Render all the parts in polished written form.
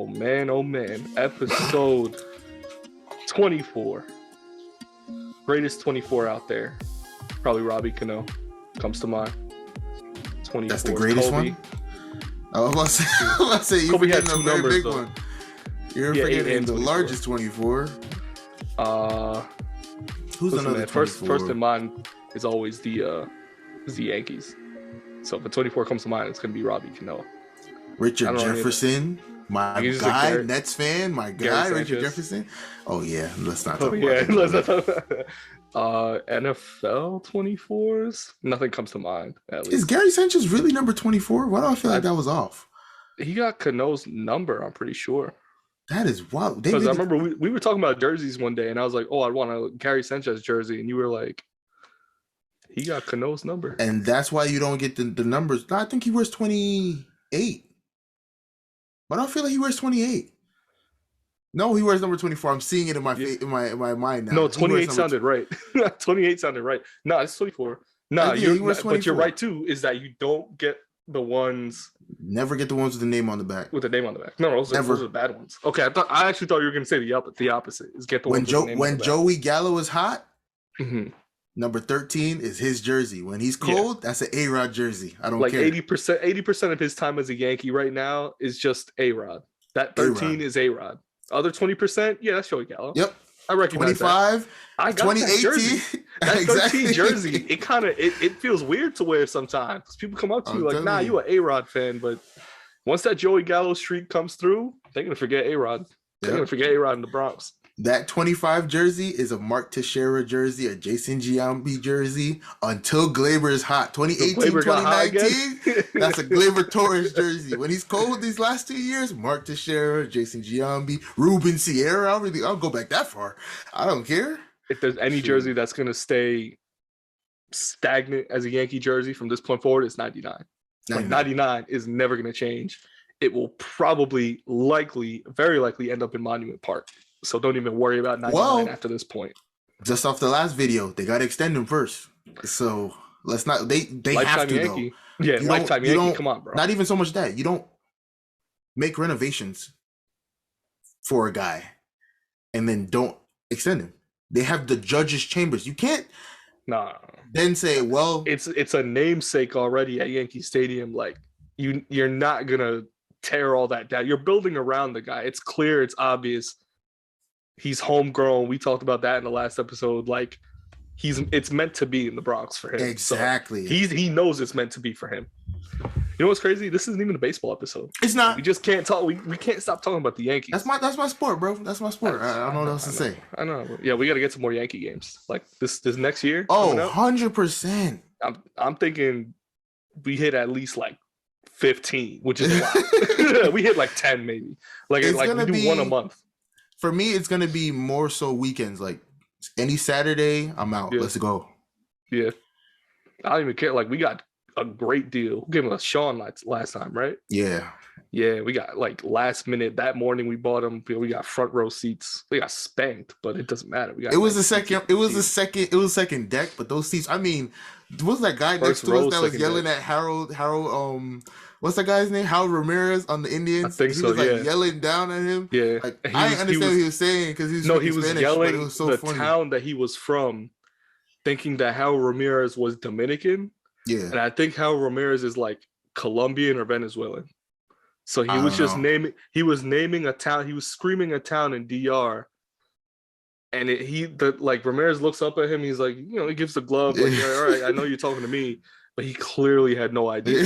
Oh man. Episode 24. Greatest 24 out there. Probably Robbie Cano comes to mind. 24. That's the greatest Kobe. one? I was about to say you're Kobe had forgetting two a very numbers, big though. one. You're Yeah, 8 forgetting and the 24. largest 24. Who's Listen, another man, 24? first in mind is always the Yankees. So if a 24 comes to mind, it's gonna be Robbie Cano. Richard Jefferson, my guy, Nets fan, my guy, Richard Jefferson. Oh yeah, let's not talk about that. Let's not talk about NFL 24s. Nothing comes to mind. At least. Is Gary Sanchez really number 24? Why do I feel like that was off? He got Cano's number, I'm pretty sure. That is wild. Because I remember we were talking about jerseys one day, and I was like, "Oh, I want a Gary Sanchez jersey," and you were like, "He got Cano's number," and that's why you don't get the numbers. No, I think he wears 28. But I don't feel like he wears 28. No, he wears number 24. I'm seeing it in my in my mind now. No, 28 sounded right. 28 sounded right. No, it's 24. No, but you're right too. Is that you don't get the ones? Never get the ones with the name on the back. With the name on the back. No, those are the bad ones. Okay, I actually thought you were going to say the opposite. Is get the ones with the name on the back. Joey Gallo is hot. Mm-hmm. Number 13 is his jersey. When he's cold, that's an A-Rod jersey. I don't care. 80% of his time as a Yankee right now is just A-Rod. That 13 A-Rod. is A-Rod. Other 20%, yeah, that's Joey Gallo. Yep. I recognize 25, that. I got 2018. that jersey. That 13 jersey, it feels weird to wear sometimes. People come up to you like, nah, you an A-Rod fan, but once that Joey Gallo streak comes through, they're going to forget A-Rod. They're going to forget A-Rod in the Bronx. That 25 jersey is a Mark Teixeira jersey, a Jason Giambi jersey, until Glaber is hot. 2018, 2019, that's a Glaber Torres jersey. When he's cold these last 2 years, Mark Teixeira, Jason Giambi, Ruben Sierra. I'll go back that far. I don't care. If there's any jersey that's going to stay stagnant as a Yankee jersey from this point forward, it's 99. 99 is never going to change. It will probably, very likely end up in Monument Park. So don't even worry about 99 after this point. Just off the last video, they got to extend them first. So let's not. They lifetime have to Yankee. though. Yeah, lifetime Yankee. Come on, bro. Not even so much that you don't make renovations for a guy and then don't extend him. They have the judges' chambers. You can't. Then say, well, it's a namesake already at Yankee Stadium. Like you're not gonna tear all that down. You're building around the guy. It's clear. It's obvious. He's homegrown. We talked about that in the last episode. Like it's meant to be in the Bronx for him. Exactly. So he knows it's meant to be for him. You know what's crazy? This isn't even a baseball episode. It's not. We just can't talk. We can't stop talking about the Yankees. That's my sport, bro. That's my sport. I don't know what else to say. I know. Yeah, we got to get some more Yankee games. Like this next year. Oh, 100%. I'm thinking we hit at least like 15, which is a lot. We hit like 10 maybe. Like we do one a month. For me, it's gonna be more so weekends. Like any Saturday, I'm out. Yeah. Let's go. Yeah, I don't even care. Like we got a great deal. We gave us Sean last time, right? Yeah. We got like last minute that morning. We bought them. We got front row seats. They got spanked, but it doesn't matter. It was the second deck, but those seats. I mean, what's that guy next to us that was yelling at Harold? What's that guy's name? Harold Ramirez on the Indians. I think he was like yelling down at him. Yeah, like, I didn't understand what he was saying because he was Spanish, yelling it was so the funny. Town that he was from, thinking that Harold Ramirez was Dominican. Yeah, and I think Harold Ramirez is like Colombian or Venezuelan. So he was just naming a town. He was screaming a town in DR. And Ramirez looks up at him. He's like, he gives the glove. Like, all right, I know you're talking to me. But he clearly had no idea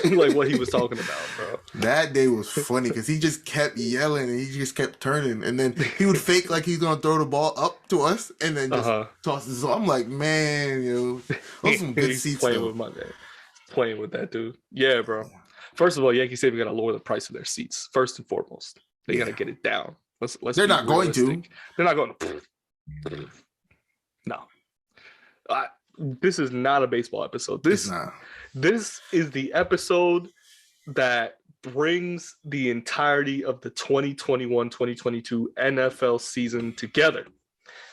like what he was talking about, bro. That day was funny because he just kept yelling and he just kept turning. And then he would fake like he's going to throw the ball up to us and then just toss it. So I'm like, man, those are some good seats. Playing with that dude. Yeah, bro. First of all, Yankee Stadium got to lower the price of their seats. First and foremost. They got to get it down. Let's They're not going to. They're not going to. No. This is not a baseball episode. This is the episode that brings the entirety of the 2021-2022 NFL season together.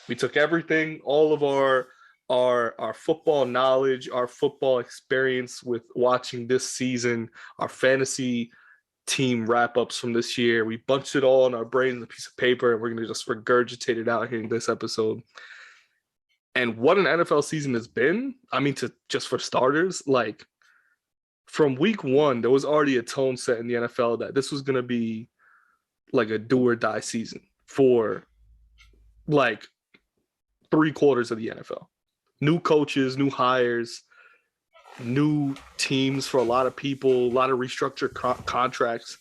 We took everything, all of our football knowledge, our football experience with watching this season, our fantasy team wrap-ups from this year. We bunched it all in our brains on a piece of paper, and we're going to just regurgitate it out here in this episode. And what an NFL season has been, I mean, just for starters, like from week one, there was already a tone set in the NFL that this was going to be like a do or die season for like 3/4 of the NFL. New coaches, new hires, new teams for a lot of people, a lot of restructured contracts.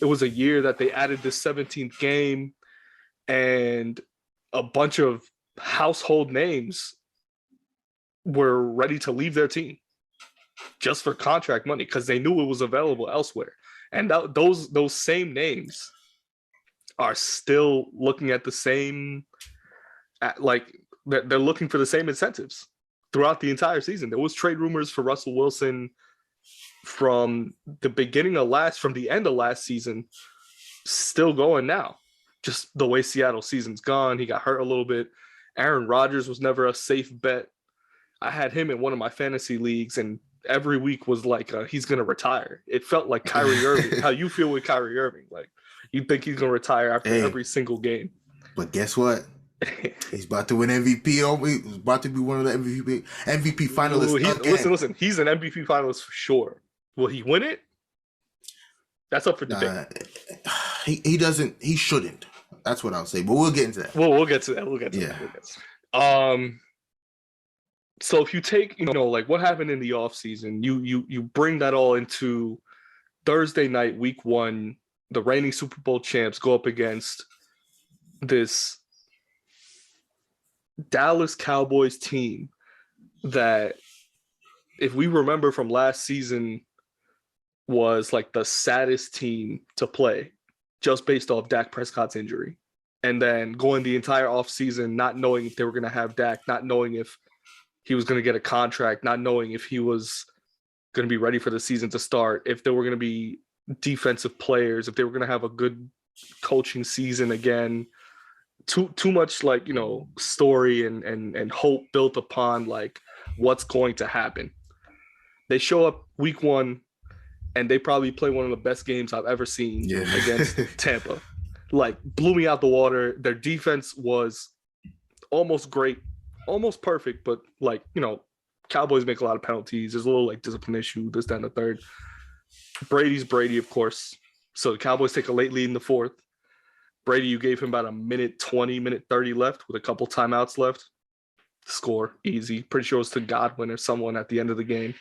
It was a year that they added this 17th game, and a bunch of household names were ready to leave their team just for contract money because they knew it was available elsewhere. And those same names are still looking at the same, they're looking for the same incentives throughout the entire season. There was trade rumors for Russell Wilson from the end of last season, still going now. Just the way Seattle season's gone. He got hurt a little bit. Aaron Rodgers was never a safe bet. I had him in one of my fantasy leagues, and every week was like he's going to retire. It felt like Kyrie Irving. How you feel with Kyrie Irving? Like you think he's going to retire after every single game. But guess what? He's about to win MVP. He's about to be one of the MVP finalists. Listen. He's an MVP finalist for sure. Will he win it? That's up for debate. He doesn't. He shouldn't. That's what I'll say. But we'll get into that. We'll get to that. So if you take, like what happened in the offseason, you bring that all into Thursday night, week one, the reigning Super Bowl champs go up against this Dallas Cowboys team that, if we remember from last season, was like the saddest team to play just based off Dak Prescott's injury. And then going the entire offseason not knowing if they were going to have Dak, not knowing if he was going to get a contract, not knowing if he was going to be ready for the season to start, if there were going to be defensive players, if they were going to have a good coaching season again. Too much story and hope built upon like what's going to happen. They show up week one and they probably play one of the best games I've ever seen against Tampa. Like blew me out the water. Their defense was almost great, almost perfect, but Cowboys make a lot of penalties. There's a little discipline issue, this, that, and the third. Brady's Brady, of course. So the Cowboys take a late lead in the fourth. Brady, you gave him about a minute 20, minute 30 left with a couple timeouts left. Score, easy. Pretty sure it was to Godwin or someone at the end of the game.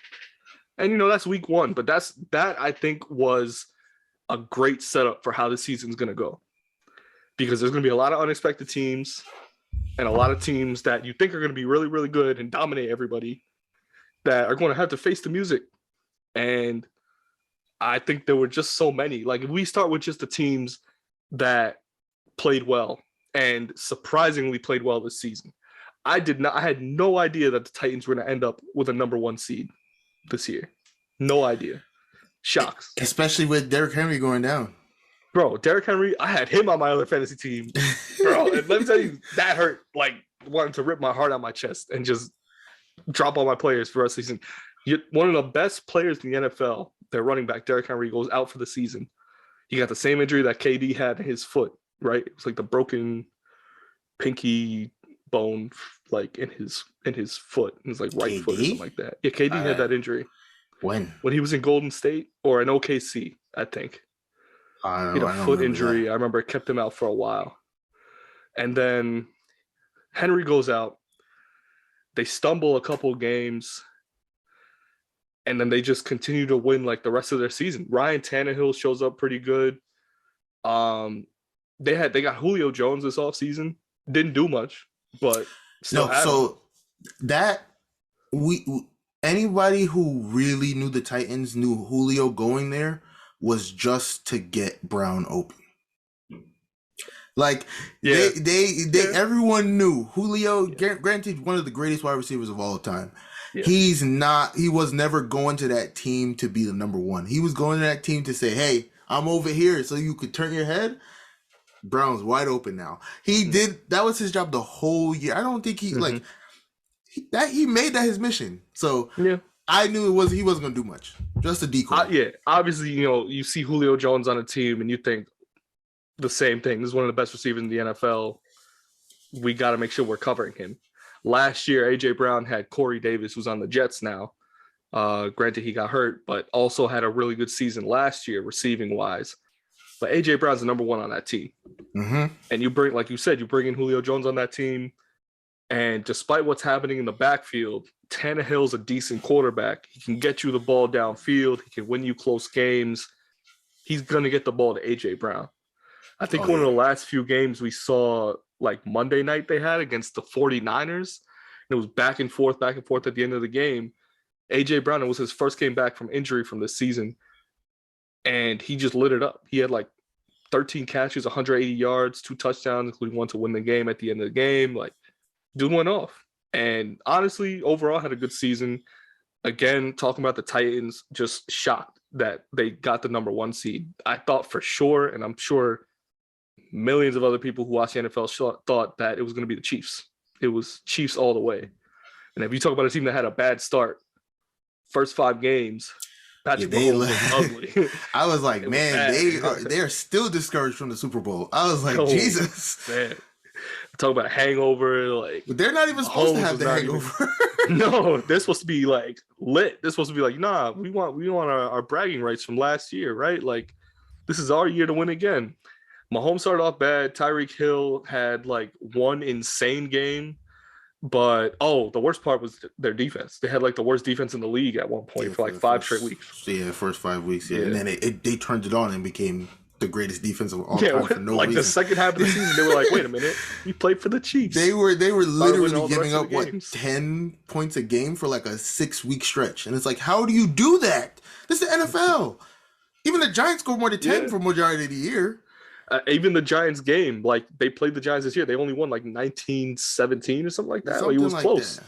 And, that's week one. But that I think was a great setup for how the season's going to go. Because there's going to be a lot of unexpected teams and a lot of teams that you think are going to be really, really good and dominate everybody that are going to have to face the music. And I think there were just so many. Like, if we start with just the teams that played well and surprisingly played well this season. I had no idea that the Titans were going to end up with a number one seed this year. No idea. Shocks. Especially with Derrick Henry going down. Bro, Derrick Henry, I had him on my other fantasy team. Bro, and let me tell you, that hurt. Like, wanting to rip my heart out my chest and just drop all my players for the rest of the season. One of the best players in the NFL, their running back, Derrick Henry, goes out for the season. He got the same injury that KD had in his foot, right? It was like the broken pinky bone, like in his foot. It was like right KD? Foot or something like that. Yeah, KD had that injury. When he was in Golden State or in OKC, I think. He had a foot injury. I remember it kept him out for a while. And then Henry goes out. They stumble a couple games. And then they just continue to win like the rest of their season. Ryan Tannehill shows up pretty good. They got Julio Jones this offseason. Didn't do much, but still had him. That anybody who really knew the Titans knew Julio going there was just to get Brown open. Like everyone knew Julio, granted one of the greatest wide receivers of all time. Yeah. He was never going to that team to be the number one. He was going to that team to say, hey, I'm over here so you could turn your head. Brown's wide open now. That was his job the whole year. I don't think he made that his mission. So I knew he wasn't going to do much. Just a decoy. Yeah, obviously, you see Julio Jones on a team and you think the same thing. This is one of the best receivers in the NFL. We got to make sure we're covering him. Last year, A.J. Brown had Corey Davis, who's on the Jets now. Granted, he got hurt, but also had a really good season last year, receiving-wise. But A.J. Brown's the number one on that team. Mm-hmm. And you bring, like you said, you bring in Julio Jones on that team. And despite what's happening in the backfield, Tannehill's a decent quarterback. He can get you the ball downfield. He can win you close games. He's going to get the ball to A.J. Brown. I think one of the last few games we saw, like Monday night they had against the 49ers, and it was back and forth at the end of the game. A.J. Brown, it was his first game back from injury from this season, and he just lit it up. He had like 13 catches, 180 yards, 2 touchdowns, including one to win the game at the end of the game. Like, dude went off. And honestly, overall had a good season. Again, talking about the Titans, just shocked that they got the number 1 seed. I thought for sure, and I'm sure millions of other people who watch the NFL thought that it was going to be the Chiefs. It was Chiefs all the way. And if you talk about a team that had a bad start, first 5 games, Patrick Mahomes was ugly. I was like, man, they are still discouraged from the Super Bowl. I was like, Jesus. Man. Talk about a hangover, like they're not even supposed to have the hangover. No, they're supposed to be like lit. They're supposed to be like, nah, we want our bragging rights from last year, right? Like, this is our year to win again. Mahomes started off bad. Tyreek Hill had like one insane game, but the worst part was their defense. They had like the worst defense in the league at one point for like 5 straight weeks. Yeah, first 5 weeks. Yeah, and then they turned it on and became the greatest defense of all time for no reason. The second half of the season, they were like, "Wait a minute, we played for the Chiefs." They were literally giving up 10 points a game for like a 6-week stretch, and it's like, how do you do that? This is the NFL. Even the Giants scored more than 10 for majority of the year. Even the Giants game, like they played the Giants this year, they only won like 19-17 or something like that. It was like close. That.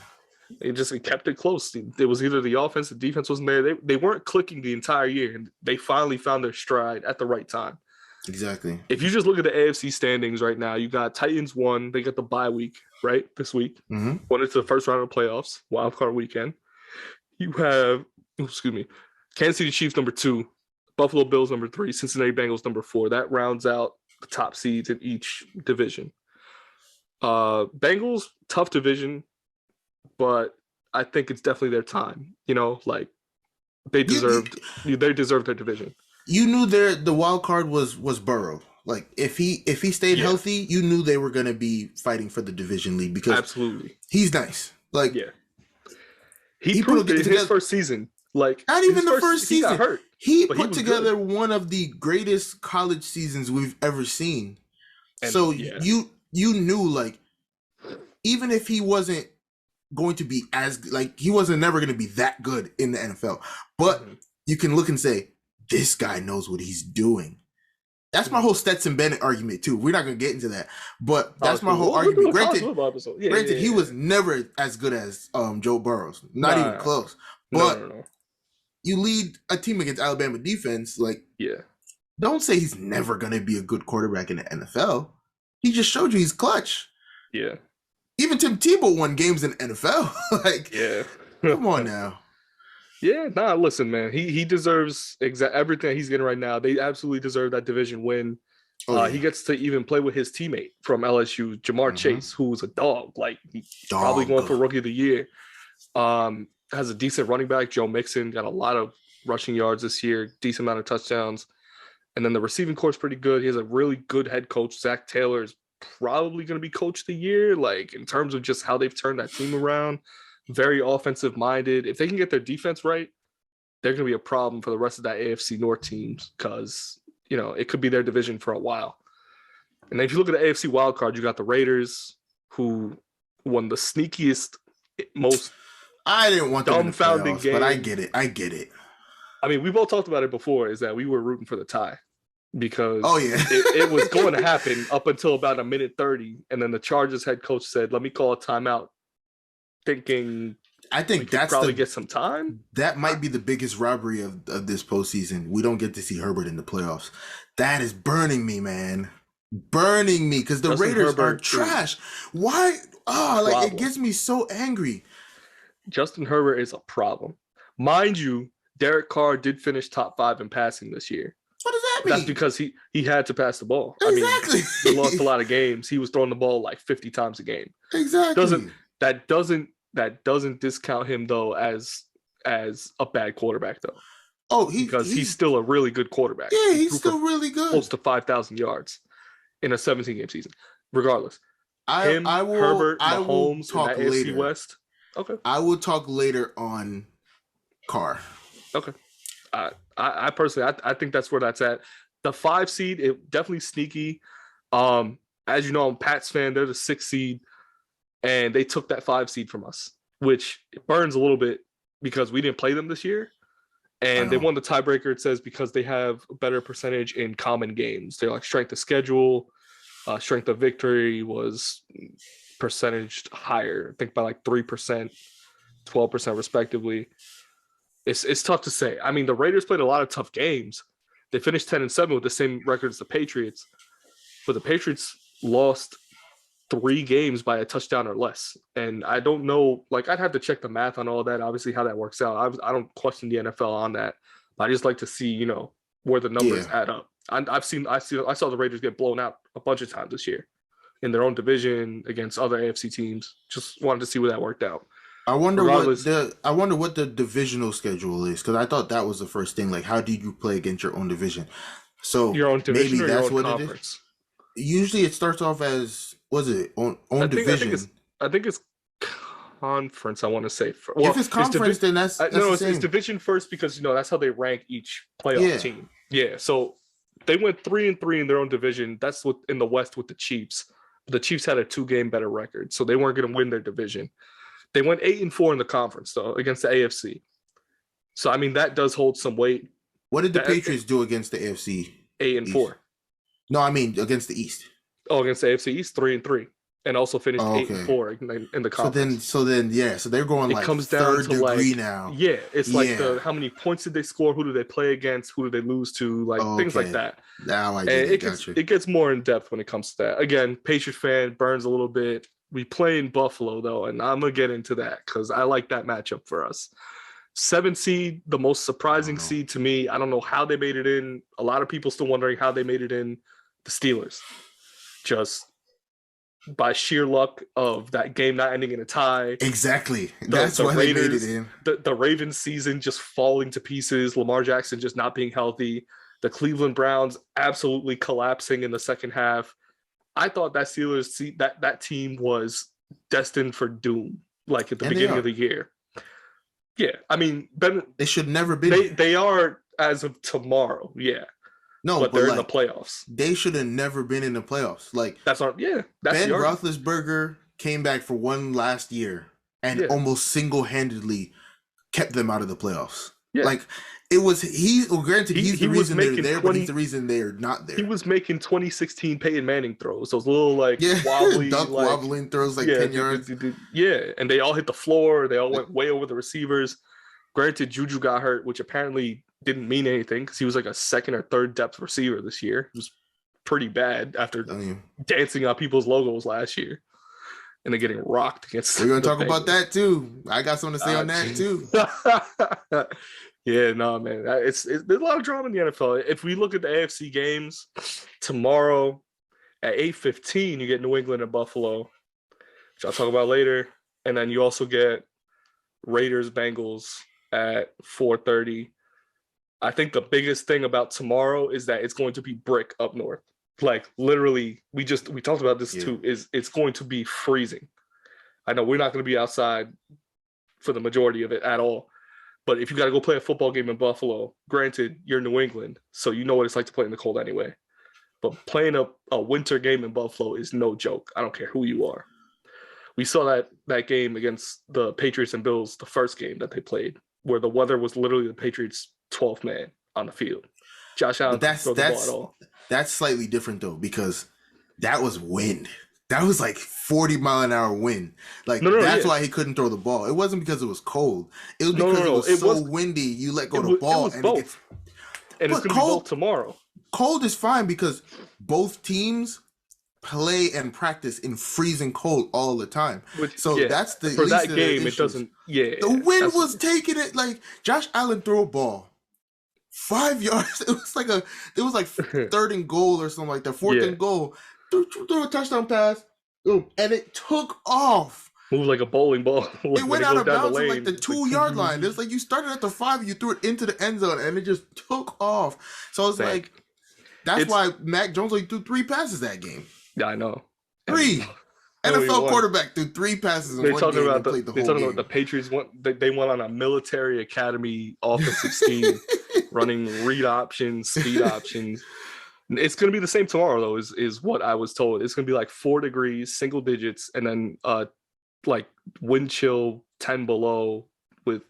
They just kept it close. It was either the offense, the defense wasn't there. They weren't clicking the entire year, and they finally found their stride at the right time. Exactly. If you just look at the AFC standings right now, you got Titans 1. They got the bye week, right, this week. Mm-hmm. Went into the first round of playoffs, wild card weekend. You have, Kansas City Chiefs number 2, Buffalo Bills number 3, Cincinnati Bengals number 4. That rounds out the top seeds in each division. Bengals, tough division, but I think it's definitely their time. Like they deserved their division. You knew the wild card was Burrow. Like if he stayed healthy, you knew they were going to be fighting for the division lead because absolutely he's nice. Like he proved it in his first season. Like not even the first season. He got hurt. He put together one of the greatest college seasons we've ever seen. And, so you knew, like, even if he wasn't going to be he wasn't never going to be that good in the NFL, but you can look and say, this guy knows what he's doing. That's my whole Stetson Bennett argument too. We're not going to get into that, but that's my whole argument. Granted, he was never as good as Joe Burrow, not even close. But no. You lead a team against Alabama defense, don't say he's never going to be a good quarterback in the NFL. He just showed you he's clutch. Yeah. Even Tim Tebow won games in the NFL. Come on now. Yeah, listen, man. He deserves everything he's getting right now. They absolutely deserve that division win. He gets to even play with his teammate from LSU, Jamar Chase, who's a dog. Like, he's probably going for Rookie of the Year. Has a decent running back, Joe Mixon, got a lot of rushing yards this year, decent amount of touchdowns. And then the receiving corps is pretty good. He has a really good head coach. Zach Taylor is probably going to be coach of the year, like in terms of just how they've turned that team around. Very offensive minded. If they can get their defense right, they're going to be a problem for the rest of that AFC North teams because, it could be their division for a while. And then if you look at the AFC wildcard, you got the Raiders, who won the sneakiest, most I didn't want them dumbfounding game. But I get it. I mean, we both talked about it before, is that we were rooting for the tie because it was going to happen up until about a minute 30. And then the Chargers head coach said, let me call a timeout, thinking I think that's probably get some time. That might be the biggest robbery of this postseason. We don't get to see Herbert in the playoffs. That is burning me, man. Burning me because the Raiders are trash. Why? It gets me so angry. Justin Herbert is a problem. Mind you, Derek Carr did finish top 5 in passing this year. What does that mean? That's because he had to pass the ball. Exactly. I mean, he lost a lot of games. He was throwing the ball like 50 times a game. Exactly. That doesn't discount him though as a bad quarterback though. Oh, he's still a really good quarterback. Yeah, he's still really good. Close to 5,000 yards in a 17-game season. Regardless, Herbert, Mahomes, talk and that later. AFC West. Okay, I will talk later on Carr. Okay, I personally, I think that's where that's at. The 5 seed, it definitely sneaky. As you know, I'm a Pats fan. They're the 6 seed, and they took that 5 seed from us, which it burns a little bit because we didn't play them this year. And they won the tiebreaker, it says, because they have a better percentage in common games. They're like strength of schedule, strength of victory was percentage higher, I think by like 3%, 12% respectively. It's tough to say. I mean, the Raiders played a lot of tough games. They finished 10-7 with the same record as the Patriots. But the Patriots lost 3 games by a touchdown or less. And I don't know, like I'd have to check the math on all that, obviously how that works out. I don't question the NFL on that. But I just like to see, you know, where the numbers add up. I saw the Raiders get blown out a bunch of times this year in their own division against other AFC teams. Just wanted to see where that worked out. I wonder what the divisional schedule is, because I thought that was the first thing. Like, how do you play against your own division? So your own division, maybe or that's your own what conference? It is. Usually, it starts off as own division. I think it's conference. I want to say. Well, if it's conference, then that's it's division first, because you know that's how they rank each playoff team. Yeah, so they went 3-3 in their own division. That's what in the West with the Chiefs. The Chiefs had a 2-game better record, so they weren't going to win their division. They went 8-4 in the conference though against the AFC. So I mean that does hold some weight. What did the Patriots do against the AFC? 8-4. No, I mean against the East. Oh, against the AFC East, 3-3, and also finished 8-4 in the conference. So they're going like comes down third to degree now. Yeah, it's like how many points did they score? Who did they play against? Who did they lose to? Like things like that. Now I get it gets more in depth when it comes to that. Again, Patriot fan burns a little bit. We play in Buffalo, though, and I'm going to get into that because I like that matchup for us. 7 seed, the most surprising seed to me. I don't know how they made it in. A lot of people still wondering how they made it in. The Steelers. Just by sheer luck of that game not ending in a tie. Exactly. That's why they made it in. The Ravens season just falling to pieces. Lamar Jackson just not being healthy. The Cleveland Browns absolutely collapsing in the second half. I thought that that team was destined for doom, like at the beginning of the year. Yeah, I mean, they should never be. They are as of tomorrow. Yeah, no, but they're in the playoffs. They should have never been in the playoffs. Like that's Ben Roethlisberger came back for one last year and almost single-handedly kept them out of the playoffs. Yeah. Like it was granted he's the reason they're there, but he's the reason they're not there. He was making 2016 Peyton Manning throws, those little wobbly wobbling throws 10 yards. Yeah, and they all hit the floor. They all went way over the receivers. Granted, Juju got hurt, which apparently didn't mean anything because he was like a second or third depth receiver this year. It was pretty bad after dancing on people's logos last year. And they're getting rocked against. We're going to talk about that too. I got something to say on that too. Yeah, no, man. There's a lot of drama in the NFL. If we look at the AFC games tomorrow at 8:15, you get New England and Buffalo, which I'll talk about later. And then you also get Raiders Bengals at 4:30. I think the biggest thing about tomorrow is that it's going to be brick up north. Like literally, we talked about this too, is it's going to be freezing. I know we're not going to be outside for the majority of it at all. But if you got to go play a football game in Buffalo, granted, you're New England, so you know what it's like to play in the cold anyway. But playing a winter game in Buffalo is no joke. I don't care who you are. We saw that game against the Patriots and Bills, the first game that they played, where the weather was literally the Patriots' 12th man on the field. Josh Allen didn't throw the ball at all. That's slightly different, though, because that was wind. That was like 40-mile-an-hour wind. That's why he couldn't throw the ball. It wasn't because it was cold. It was because it was so windy. You let go the ball, and both. It's going to be both tomorrow. Cold is fine because both teams play and practice in freezing cold all the time. That's the for that game. It doesn't. Yeah, the wind was taking it. Like Josh Allen threw a ball 5 yards. It was like third and goal or something like that. Fourth and goal. Threw a touchdown pass, and it took off. Moved like a bowling ball. It went out of bounds at like the 2-yard line. It's like you started at the 5, you threw it into the end zone, and it just took off. So it's like that's why Mac Jones only threw 3 passes that game. Yeah, I know. 3. NFL quarterback threw 3 passes in one game and played the whole game. They're talking about the Patriots they went on a military academy offensive scheme, running read options, speed options. It's going to be the same tomorrow, though, is what I was told. It's going to be like 4 degrees, single digits, and then like wind chill 10 below with,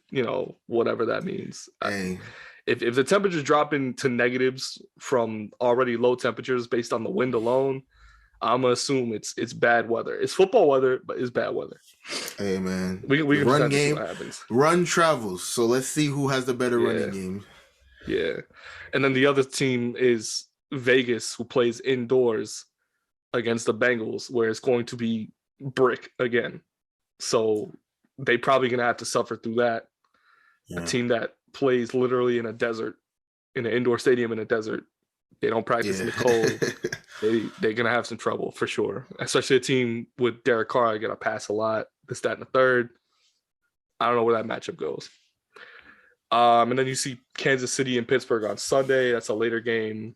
whatever that means. Hey. If the temperatures drop into negatives from already low temperatures based on the wind alone, I'm gonna assume it's bad weather. It's football weather, but it's bad weather. Hey man, we can run game. What happens. Run travels. So let's see who has the better running game. Yeah, and then the other team is Vegas, who plays indoors against the Bengals, where it's going to be brick again. So they probably gonna have to suffer through that. Yeah. A team that plays literally in a desert, in an indoor stadium in a desert. They don't practice in the cold. They're gonna have some trouble for sure. Especially a team with Derek Carr gonna pass a lot. This, that, and the third. I don't know where that matchup goes. And then you see Kansas City and Pittsburgh on Sunday. That's a later game.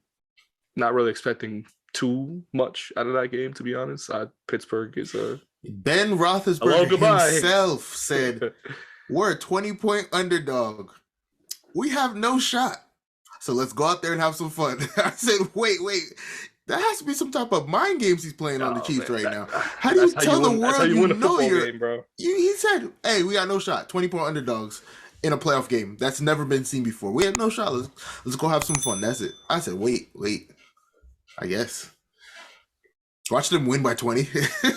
Not really expecting too much out of that game, to be honest. Pittsburgh is a Ben Roethlisberger himself said, "We're a 20-point underdog. We have no shot. So let's go out there and have some fun." I said, wait. That has to be some type of mind games he's playing on the Chiefs now. How do you tell the world you know you're game, bro? He said, "Hey, we got no shot. 20-point underdogs in a playoff game. That's never been seen before. We have no shot. Let's go have some fun." That's it. I said, wait. I guess. Watch them win by 20.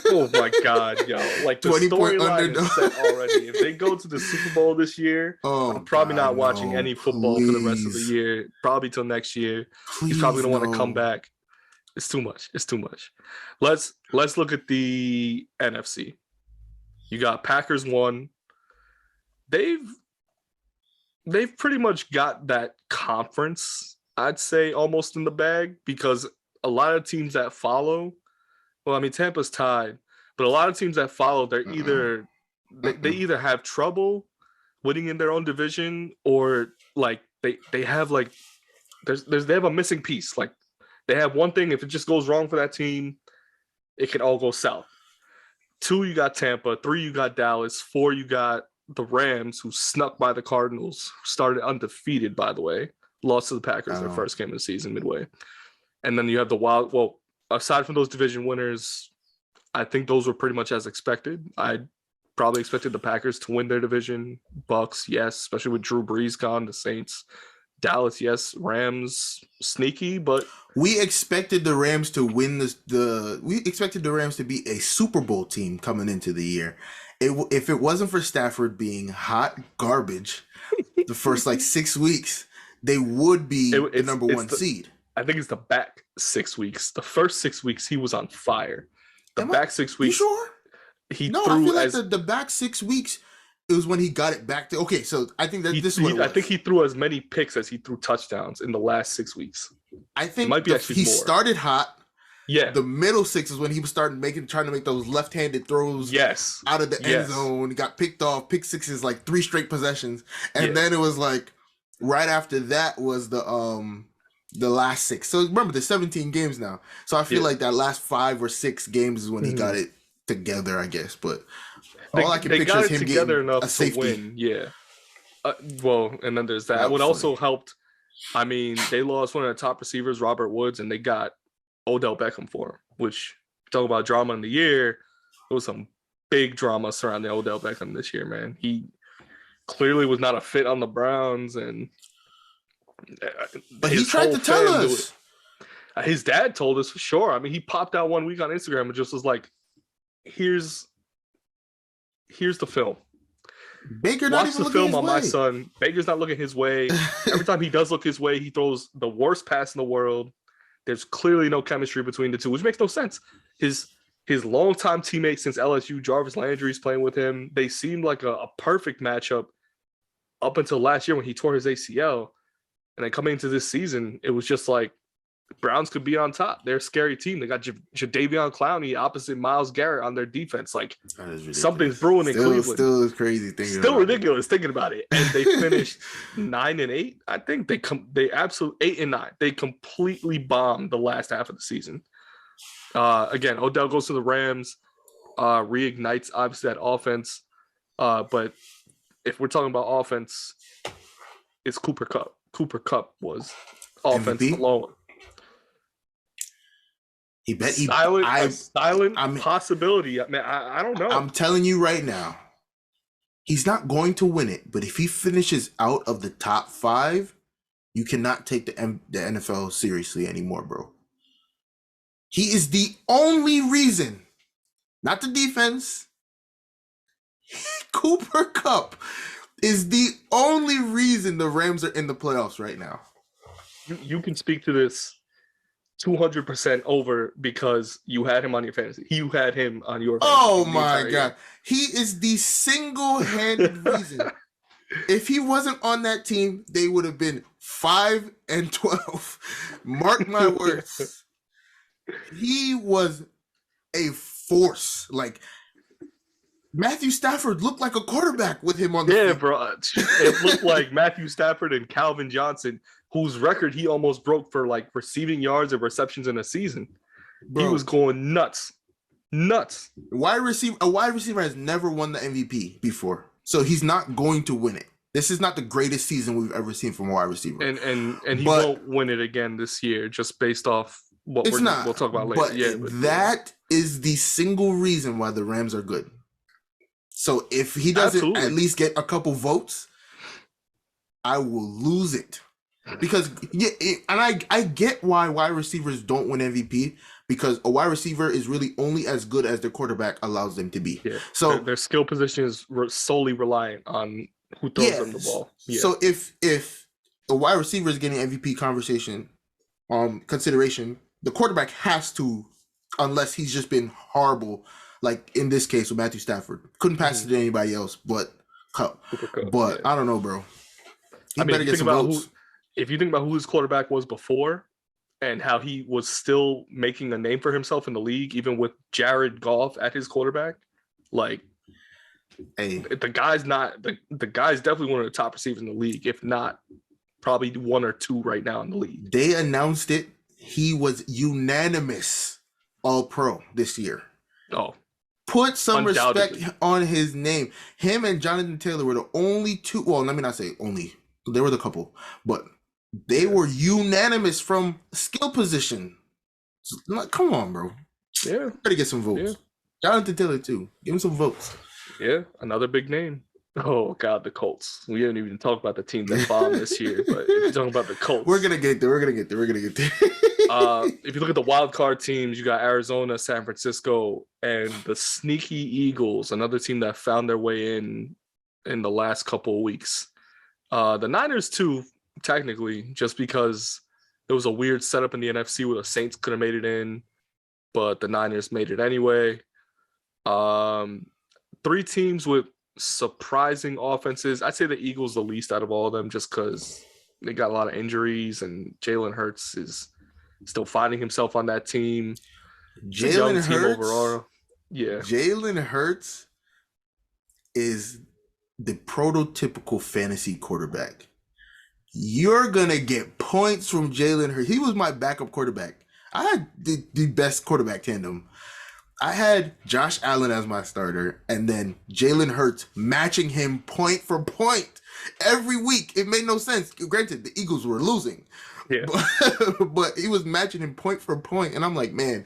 Oh my God, yo! Like the 20-point underdog is set already. If they go to the Super Bowl this year, I'm probably not watching any football for the rest of the year. Probably till next year. He's probably gonna want to come back. It's too much. Let's look at the NFC. You got Packers 1. They've pretty much got that conference, I'd say, almost in the bag, because a lot of teams that follow. Well, I mean, Tampa's tied, but a lot of teams that follow, they're they either have trouble winning in their own division, or like they have like they have a missing piece. Like they have one thing, if it just goes wrong for that team, it can all go south. 2, you got Tampa. 3, you got Dallas. 4, you got the Rams, who snuck by the Cardinals, who started undefeated, by the way, lost to the Packers their first game of the season midway. And then you have aside from those division winners, I think those were pretty much as expected. I probably expected the Packers to win their division. Bucks, yes, especially with Drew Brees gone. The Saints, Dallas, yes. Rams, sneaky, but we expected the Rams to win we expected the Rams to be a Super Bowl team coming into the year. If it wasn't for Stafford being hot garbage the first 6 weeks, they would be the number 1 seed. I think it's the back 6 weeks. The first 6 weeks, he was on fire. Back 6 weeks. You sure? I feel like the back 6 weeks, it was when he got it back to. Okay, so I think that this is what it was. I think he threw as many picks as he threw touchdowns in the last 6 weeks. I think he started hot. Yeah. The middle 6 is when he was trying to make those left-handed throws. Yes. Out of the end zone. He got picked off. Pick 6s 3 straight possessions, and then it was right after that was the last 6. So remember, there's 17 games now. So I feel like that last 5 or 6 games is when he got it together, I guess. But all I can picture is him getting enough a safety. To win. Yeah. And then there's that. What also helped, I mean, they lost one of the top receivers, Robert Woods, and they got Odell Beckham for him, which, talk about drama in the year, there was some big drama surrounding Odell Beckham this year, man. He clearly was not a fit on the Browns, and but he tried to tell us. His dad told us for sure. I mean, he popped out one week on Instagram and just was like, here's the film. Baker watch the film on my son. Baker's not looking his way. Every time he does look his way, he throws the worst pass in the world. There's clearly no chemistry between the two, which makes no sense. His longtime teammate since LSU, Jarvis Landry's playing with him. They seemed like a perfect matchup up until last year when he tore his ACL. And then coming into this season, it was just like Browns could be on top. They're a scary team. They got Jadeveon Clowney opposite Myles Garrett on their defense. Like, something's brewing in Cleveland. Still is crazy thinking. Still ridiculous thinking about it. And they finished 9-8. I think they absolutely 8-9. They completely bombed the last half of the season. Again, Odell goes to the Rams, reignites obviously that offense. But if we're talking about offense, it's Cooper Kupp. Cooper Kupp was offense MVP? Alone. Silent possibility. I mean, I don't know. I'm telling you right now, he's not going to win it. But if he finishes out of the top 5, you cannot take the NFL seriously anymore, bro. He is the only reason, not the defense. Cooper Kupp is the only reason the Rams are in the playoffs right now. You can speak to this 200% over because you had him on your fantasy. You had him on your fantasy. Oh my God. He is the single-handed reason. If he wasn't on that team, they would have been 5-12. Mark my words. He was a force. Like, Matthew Stafford looked like a quarterback with him on the field. Bro. It looked like Matthew Stafford and Calvin Johnson, whose record he almost broke for like receiving yards and receptions in a season. Bro, he was going nuts. A wide receiver has never won the MVP before, so he's not going to win it. This is not the greatest season we've ever seen from a wide receiver, and he won't win it again this year, just based off what we'll talk about later. But that is the single reason why the Rams are good. So if he doesn't at least get a couple votes, I will lose it. Because I get why wide receivers don't win MVP, because a wide receiver is really only as good as their quarterback allows them to be. Yeah. So their skill position is solely reliant on who throws them the ball. Yeah. So if a wide receiver is getting MVP consideration, the quarterback has to, unless he's just been horrible. Like in this case with Matthew Stafford, couldn't pass it to anybody else but Kupp. But I don't know, bro. He better get some votes. If you think about who his quarterback was before and how he was still making a name for himself in the league, even with Jared Goff at his quarterback, like, hey, the guy's definitely one of the top receivers in the league, if not probably 1 or 2 right now in the league. They announced it. He was unanimous All-Pro this year. Oh, put some respect on his name. Him and Jonathan Taylor were the only 2. Well, let me not say only. There were the couple, but they were unanimous from skill position. So, come on, bro. Yeah. Better get some votes. Yeah. Jonathan Taylor, too. Give him some votes. Yeah, another big name. Oh, God, the Colts. We haven't even talked about the team that bombed this year, but if you're talking about the Colts. We're going to get there. If you look at the wild card teams, you got Arizona, San Francisco, and the sneaky Eagles, another team that found their way in the last couple of weeks. The Niners, too, technically, just because there was a weird setup in the NFC where the Saints could have made it in, but the Niners made it anyway. 3 teams with surprising offenses. I'd say the Eagles the least out of all of them, just because they got a lot of injuries and Jalen Hurts is still finding himself on that team. Jalen Hurts is the prototypical fantasy quarterback. You're going to get points from Jalen Hurts. He was my backup quarterback. I had the best quarterback tandem. I had Josh Allen as my starter, and then Jalen Hurts matching him point for point every week. It made no sense. Granted, the Eagles were losing, but he was matching him point for point, and I'm like, man,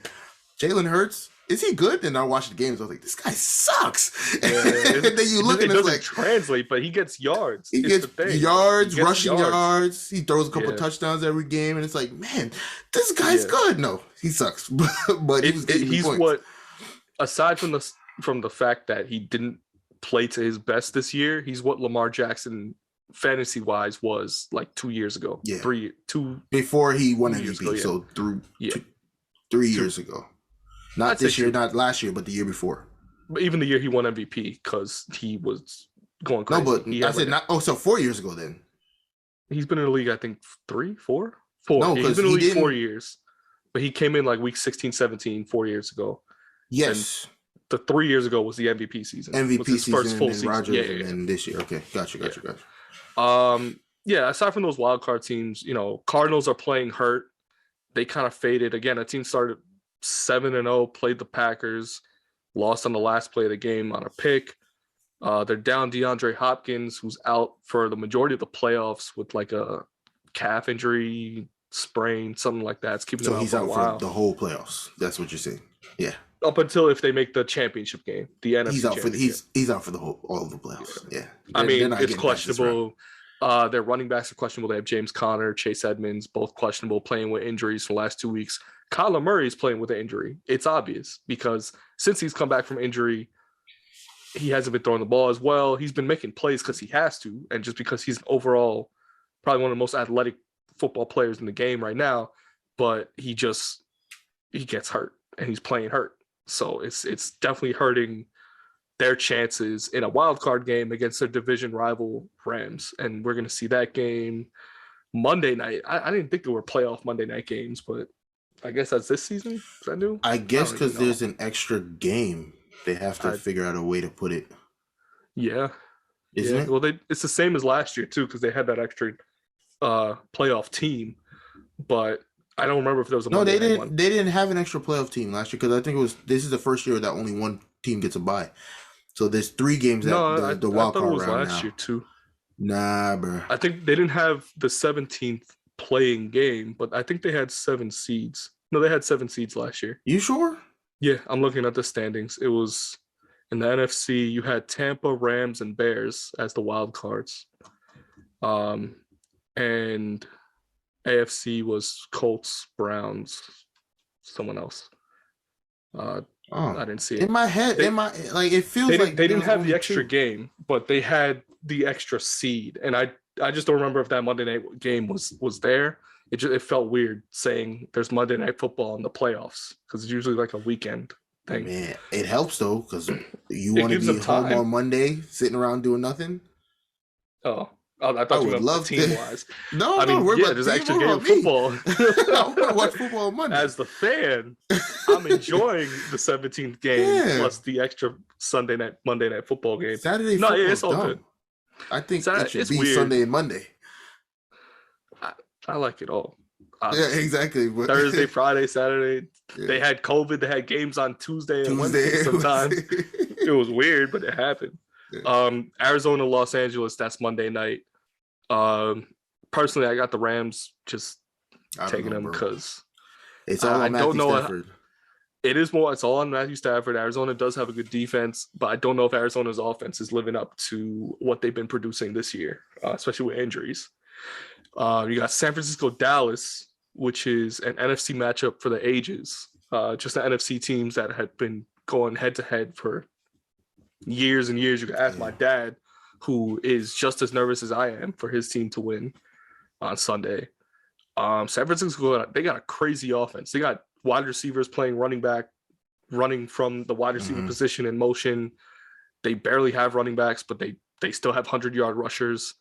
Jalen Hurts, is he good? And I watched the games. I was like, this guy sucks. Yeah, and then you look at it, like translate, but he gets yards. He gets yards, rushing yards. He throws a couple touchdowns every game, and it's like, man, this guy's good. No, he sucks, but he's what. Aside from the fact that he didn't play to his best this year, he's what Lamar Jackson fantasy wise was like 2 years ago. Yeah. 2 before he won MVP. Ago, yeah. So 3 years ago. Not this year, not last year, but the year before. But even the year he won MVP, because he was going crazy. No, but I said not. Oh, so 4 years ago then. He's been in the league, I think, 4. No, he's been in the league 4 years. But he came in like week 16, 17, 4 years ago. Yes. And the 3 years ago was the MVP season. MVP season, first full season. Rodgers, and then this year. Okay, gotcha. Yeah, aside from those wild card teams, Cardinals are playing hurt. They kind of faded. Again, a team started 7-0, played the Packers, lost on the last play of the game on a pick. They're down DeAndre Hopkins, who's out for the majority of the playoffs with like a calf injury, sprain, something like that. It's keeping him out for a while. For the whole playoffs. That's what you're saying. Yeah. Up until if they make the championship game, the NFC championship. He's out for all of the playoffs. Yeah. I mean, it's questionable. Their running backs are questionable. They have James Conner, Chase Edmonds, both questionable, playing with injuries for the last 2 weeks. Kyler Murray is playing with an injury. It's obvious because since he's come back from injury, he hasn't been throwing the ball as well. He's been making plays because he has to, and just because he's overall probably one of the most athletic football players in the game right now. But he gets hurt, and he's playing hurt. So it's definitely hurting their chances in a wild card game against their division rival Rams. And we're going to see that game Monday night. I didn't think there were playoff Monday night games, but I guess that's this season. Is that new? I guess because there's an extra game. They have to figure out a way to put it. Yeah. Isn't it? Well, it's the same as last year, too, because they had that extra playoff team. But I don't remember if there was a Monday night one. They didn't have an extra playoff team last year because I think this is the first year that only one team gets a bye. So there's 3 games that the wild card round now. Last year too. Nah, bro. I think they didn't have the 17th playing game, but I think they had 7 seeds. No, they had 7 seeds last year. You sure? Yeah, I'm looking at the standings. It was in the NFC. You had Tampa, Rams, and Bears as the wild cards. And AFC was Colts, Browns, someone else. I didn't see it. In my head, it feels like they didn't have the extra game, but they had the extra seed. And I just don't remember if that Monday night game was there. It felt weird saying there's Monday Night Football in the playoffs because it's usually like a weekend thing. Man, it helps though because you want to be home on Monday, sitting around doing nothing. Oh, I thought you would love team-wise. No, there's extra game of football. I want to watch football on Monday. As the fan, I'm enjoying the 17th game plus the extra Monday Night Football game. Saturday football it's all good. I think it should be weird. Sunday and Monday. I like it all. Yeah, exactly. But Thursday, Friday, Saturday. Yeah. They had COVID. They had games on Tuesday and Wednesday sometimes. It was weird, but it happened. Yeah. Arizona, Los Angeles, that's Monday night. Personally, I got the Rams just taking them because it's all on Matthew Stafford. It's all on Matthew Stafford. Arizona does have a good defense, but I don't know if Arizona's offense is living up to what they've been producing this year, especially with injuries. You got San Francisco, Dallas, which is an NFC matchup for the ages. Just the NFC teams that had been going head to head for years and years. You can ask my dad, who is just as nervous as I am for his team to win on Sunday. San Francisco, they got a crazy offense. They got wide receivers playing running back, running from the wide receiver position in motion. They barely have running backs, but they still have 100-yard rushers.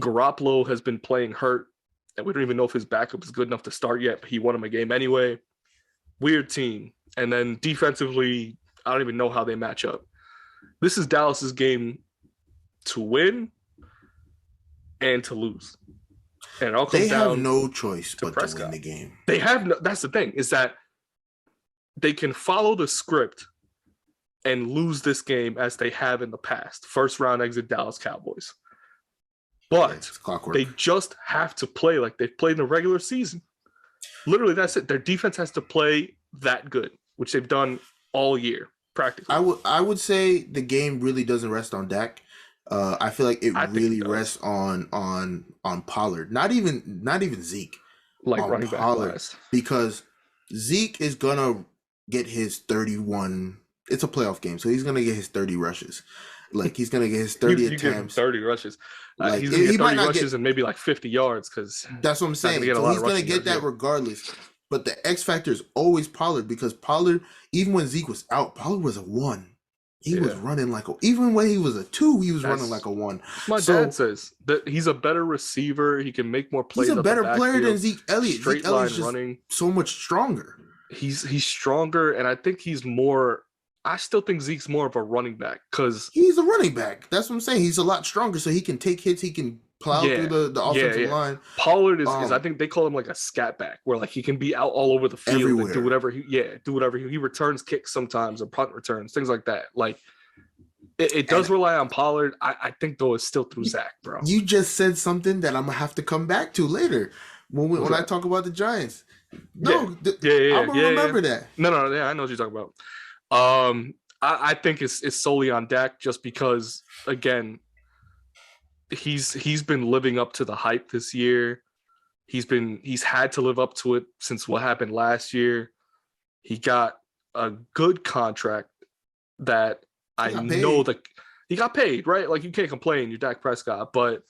Garoppolo has been playing hurt, and we don't even know if his backup is good enough to start yet, but he won him a game anyway. Weird team. And then defensively, I don't even know how they match up. This is Dallas's game to win and to lose. And it all comes down. They have no choice but Prescott. To win the game. They have no, that's the thing, is that they can follow the script and lose this game as they have in the past. First round exit Dallas Cowboys. But they just have to play like they've played in the regular season. Literally, that's it. Their defense has to play that good, which they've done all year, practically. I would say the game really doesn't rest on Dak. I feel like it really rests on Pollard. Not even Zeke. Like running back Pollard, because Zeke is gonna get his 31. It's a playoff game, so he's gonna get his 30 rushes. Like he's gonna get his 30 attempts. Give him 30 rushes. Like he's gonna get 30 rushes and maybe like 50 yards because that's what I'm saying. So he's gonna get that regardless. But the X factor is always Pollard because Pollard, even when Zeke was out, Pollard was a 1. He was running like even when he was a 2, he was running like a 1. My dad says that he's a better receiver. He can make more plays. He's a better player than Zeke Elliott. Straight line running, so much stronger. He's stronger, and I think he's more. I still think Zeke's more of a running back because he's a running back. That's what I'm saying. He's a lot stronger, so he can take hits. He can plow through the offensive line. Pollard is I think they call him like a scat back, where like he can be out all over the field everywhere. And do whatever he returns kicks sometimes or punt returns, things like that. Like it does rely on Pollard. I think though it's still through Zach, bro. You just said something that I'm gonna have to come back to later when I talk about the Giants. I'm gonna remember that. No, I know what you're talking about. I think it's solely on Dak just because again. He's been living up to the hype this year. He's had to live up to it since what happened last year. He got a good contract that I know that he got paid, right? Like you can't complain, you're Dak Prescott, but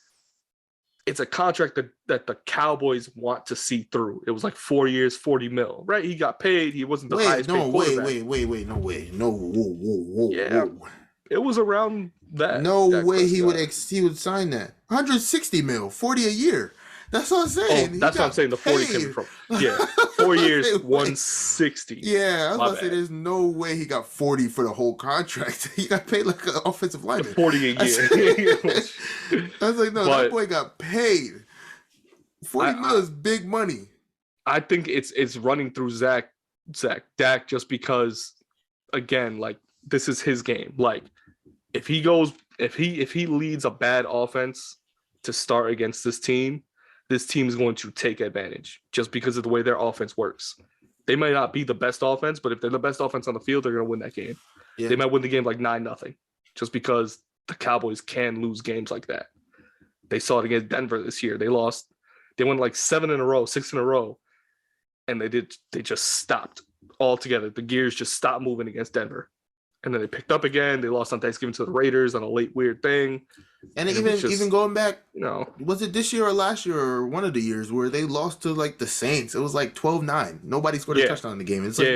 it's a contract that the Cowboys want to see through. It was like 4 years, $40 million, right? He got paid. He wasn't the highest paid quarterback. Whoa. Yeah. It was around that. No way he would sign that. 160 mil, 40 a year. That's what I'm saying. That's what I'm saying. The 40 came from. Yeah, 4 years, 160. Yeah, I was about to say there's no way he got 40 for the whole contract. He got paid like an offensive lineman. 40 a year. I was like, no, that boy got paid. 40 mil is big money. I think it's running through Dak just because, again, like this is his game. Like if he leads a bad offense to start against this team is going to take advantage just because of the way their offense works. They might not be the best offense, but if they're the best offense on the field, they're going to win that game. Yeah. They might win the game like 9-0 just because the Cowboys can lose games like that. They saw it against Denver this year. They went like 7 in a row, 6 in a row, and they just stopped altogether. The gears just stopped moving against Denver. And then they picked up again. They lost on Thanksgiving to the Raiders on a late weird thing. And even going back, was it this year or last year or one of the years where they lost to like the Saints? It was like 12-9. Nobody scored a touchdown in the game. It's like,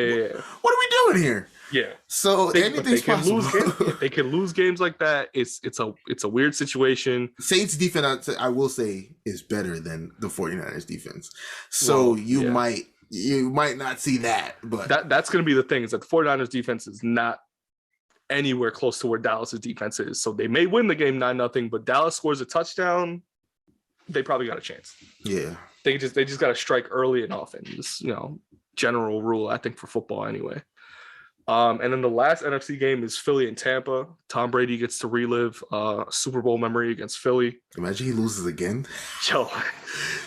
what are we doing here? Yeah. So anything's possible. They can lose games like that. It's a weird situation. Saints defense, I will say, is better than the 49ers defense. So you might not see that, but that's going to be the thing is that the 49ers defense is not anywhere close to where Dallas's defense is. So they may win the game 9-0, but Dallas scores a touchdown, they probably got a chance. Yeah. They just got to strike early and often. This, general rule, I think, for football anyway. And then the last NFC game is Philly and Tampa. Tom Brady gets to relive Super Bowl memory against Philly. Imagine he loses again. Yo.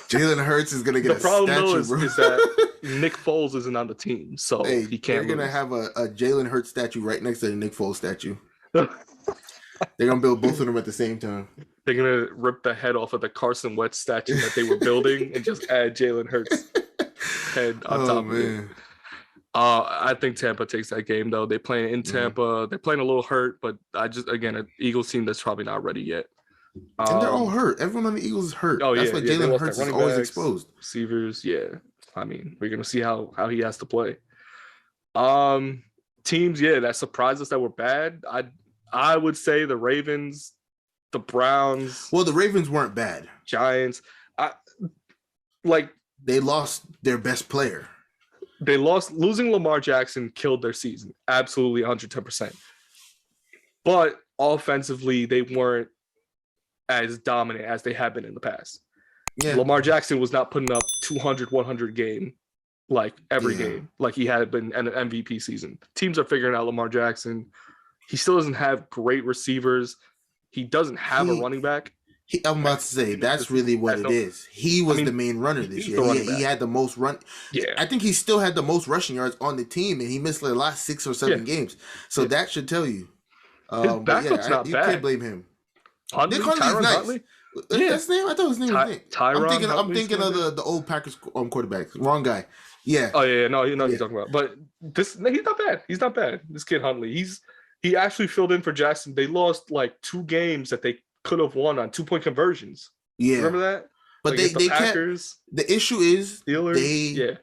Jalen Hurts is going to get a statue, The problem, though, is that Nick Foles isn't on the team, so he can't They're going to have a Jalen Hurts statue right next to the Nick Foles statue. They're going to build both of them at the same time. They're going to rip the head off of the Carson Wentz statue that they were building and just add Jalen Hurts' head on top of it. I think Tampa takes that game, though. They're playing in Tampa. They're playing a little hurt, but an Eagles team that's probably not ready yet. And they're all hurt. Everyone on the Eagles is hurt. That's why Jalen Hurts is always exposed. Receivers, I mean, we're going to see how he has to play. Teams, that surprised us that were bad. I would say the Ravens, the Browns. Well, the Ravens weren't bad. Giants. They lost their best player. Losing Lamar Jackson killed their season. Absolutely 110%. But offensively, they weren't as dominant as they have been in the past. Yeah. Lamar Jackson was not putting up 200, 100 game like every game like he had been in an MVP season. Teams are figuring out Lamar Jackson. He still doesn't have great receivers. He doesn't have a running back. I'm about to say that's really what it is. He was the main runner this year. He had the most run. Yeah, I think he still had the most rushing yards on the team, and he missed the last 6 or 7 games. So that should tell you. His backup's not bad. You can't blame him. Nick Huntley's nice. That's his name. I thought his name was Nick. I'm thinking of the old Packers quarterback. Wrong guy. Yeah. Oh yeah. No, you know what you're talking about. But he's not bad. He's not bad. This kid Huntley. He actually filled in for Jackson. They lost like 2 games that they could have won on 2-point conversions. Yeah. Remember that? But like they Packers. The issue is Steelers.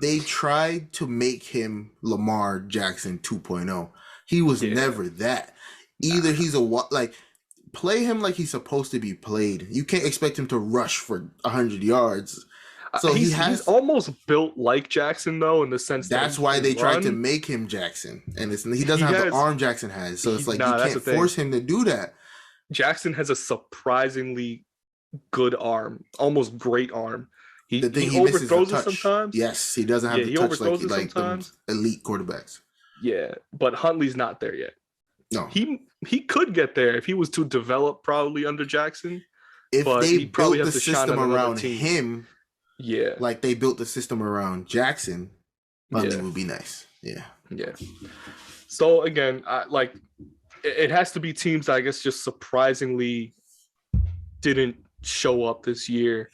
They tried to make him Lamar Jackson 2.0. He was never that. Either he's play him like he's supposed to be played. You can't expect him to rush for 100 yards. So he's almost built like Jackson, though, in the sense that's why they tried to make him Jackson, and he doesn't have the arm Jackson has. So it's like you can't force him to do that. Jackson has a surprisingly good arm, almost great arm. He overthrows it sometimes. Yes, he doesn't have the touch like the elite quarterbacks. Yeah, but Huntley's not there yet. No, he could get there if he was to develop probably under Jackson. If they built the system around him, like they built the system around Jackson, Huntley would be nice. Yeah. So again, it has to be teams that I guess just surprisingly didn't show up this year.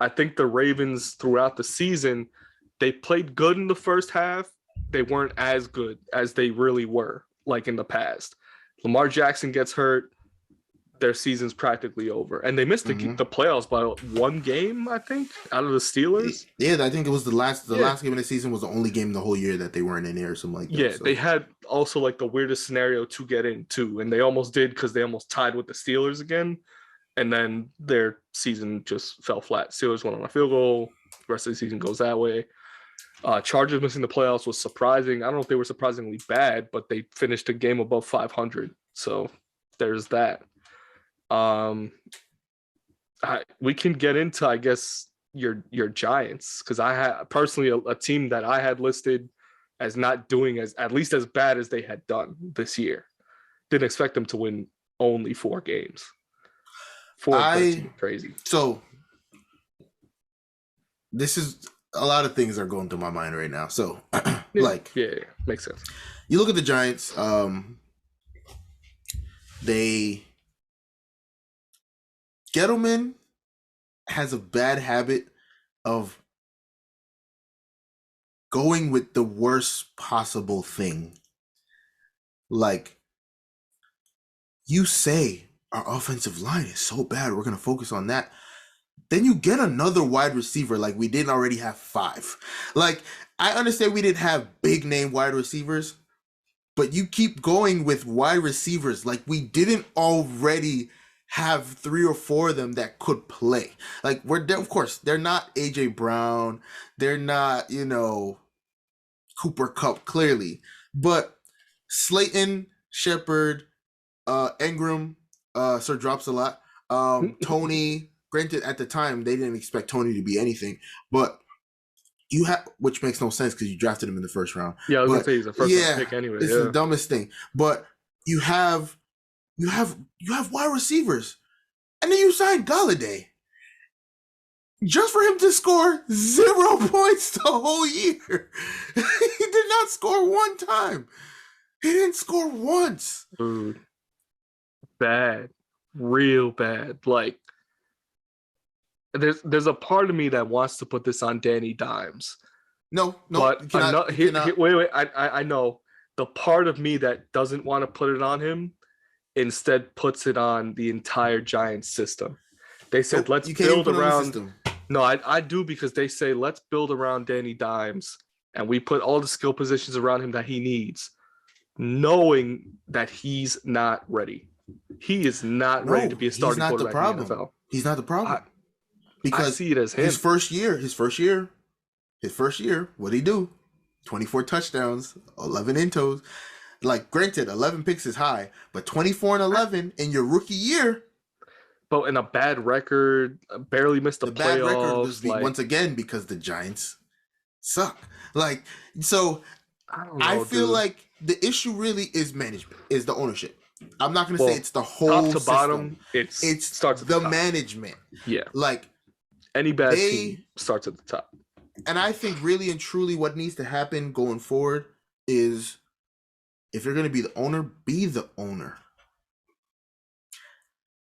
I think the Ravens throughout the season, they played good in the first half. They weren't as good as they really were, like in the past. Lamar Jackson gets hurt, their season's practically over. And they missed the playoffs by 1 game, I think, out of the Steelers. Yeah, I think it was the last game of the season was the only game the whole year that they weren't in there or something like that. Yeah, so. They had also like the weirdest scenario to get in too. And they almost did because they almost tied with the Steelers again. And then their season just fell flat. Steelers won on a field goal. The rest of the season goes that way. Chargers missing the playoffs was surprising. I don't know if they were surprisingly bad, but they finished a game above 500. So there's that. We can get into, I guess, your Giants, because I had personally a team that I had listed as not doing at least as bad as they had done this year. Didn't expect them to win only 4 games. 4-13, crazy. So this is a lot of things are going through my mind right now. So makes sense. You look at the Giants, Gettleman has a bad habit of going with the worst possible thing. Like, you say our offensive line is so bad, we're going to focus on that. Then you get another wide receiver like we didn't already have 5. Like, I understand we didn't have big name wide receivers, but you keep going with wide receivers like we didn't already have 3 or 4 of them that could play. Like, of course, they're not AJ Brown. They're not, Cooper Kupp, clearly. But Slayton, Shepard, Ingram, Sir Drops a lot. Tony, granted, at the time, they didn't expect Tony to be anything. But you have, which makes no sense because you drafted him in the first round. Yeah, I was going to say he's a first round pick anyway. It's the dumbest thing. But you have wide receivers, and then you signed Galladay just for him to score 0 points the whole year. He did not score 1 time. He didn't score once. Dude, bad, real bad. Like, there's a part of me that wants to put this on Danny Dimes. No, but wait. I know the part of me that doesn't want to put it on him. Instead puts it on the entire Giants system. They said, let's build around. No, I do, because they say, let's build around Danny Dimes, and we put all the skill positions around him that he needs, knowing that he's not ready. He is not ready to be a starting quarterback in the NFL. He's not the problem. Because I see it as him. His first year, what'd he do? 24 touchdowns, 11 intos. Like, granted, 11 picks is high, but 24 and 11 in your rookie year. But in a bad record, barely missed the playoffs. Bad record was once again because the Giants suck. Like, so I feel like the issue really is management, is the ownership. I'm not going to say it's the whole top to system. Bottom. It starts at the management. Yeah, like any bad team starts at the top. And I think really and truly, what needs to happen going forward is, if you're going to be the owner, be the owner.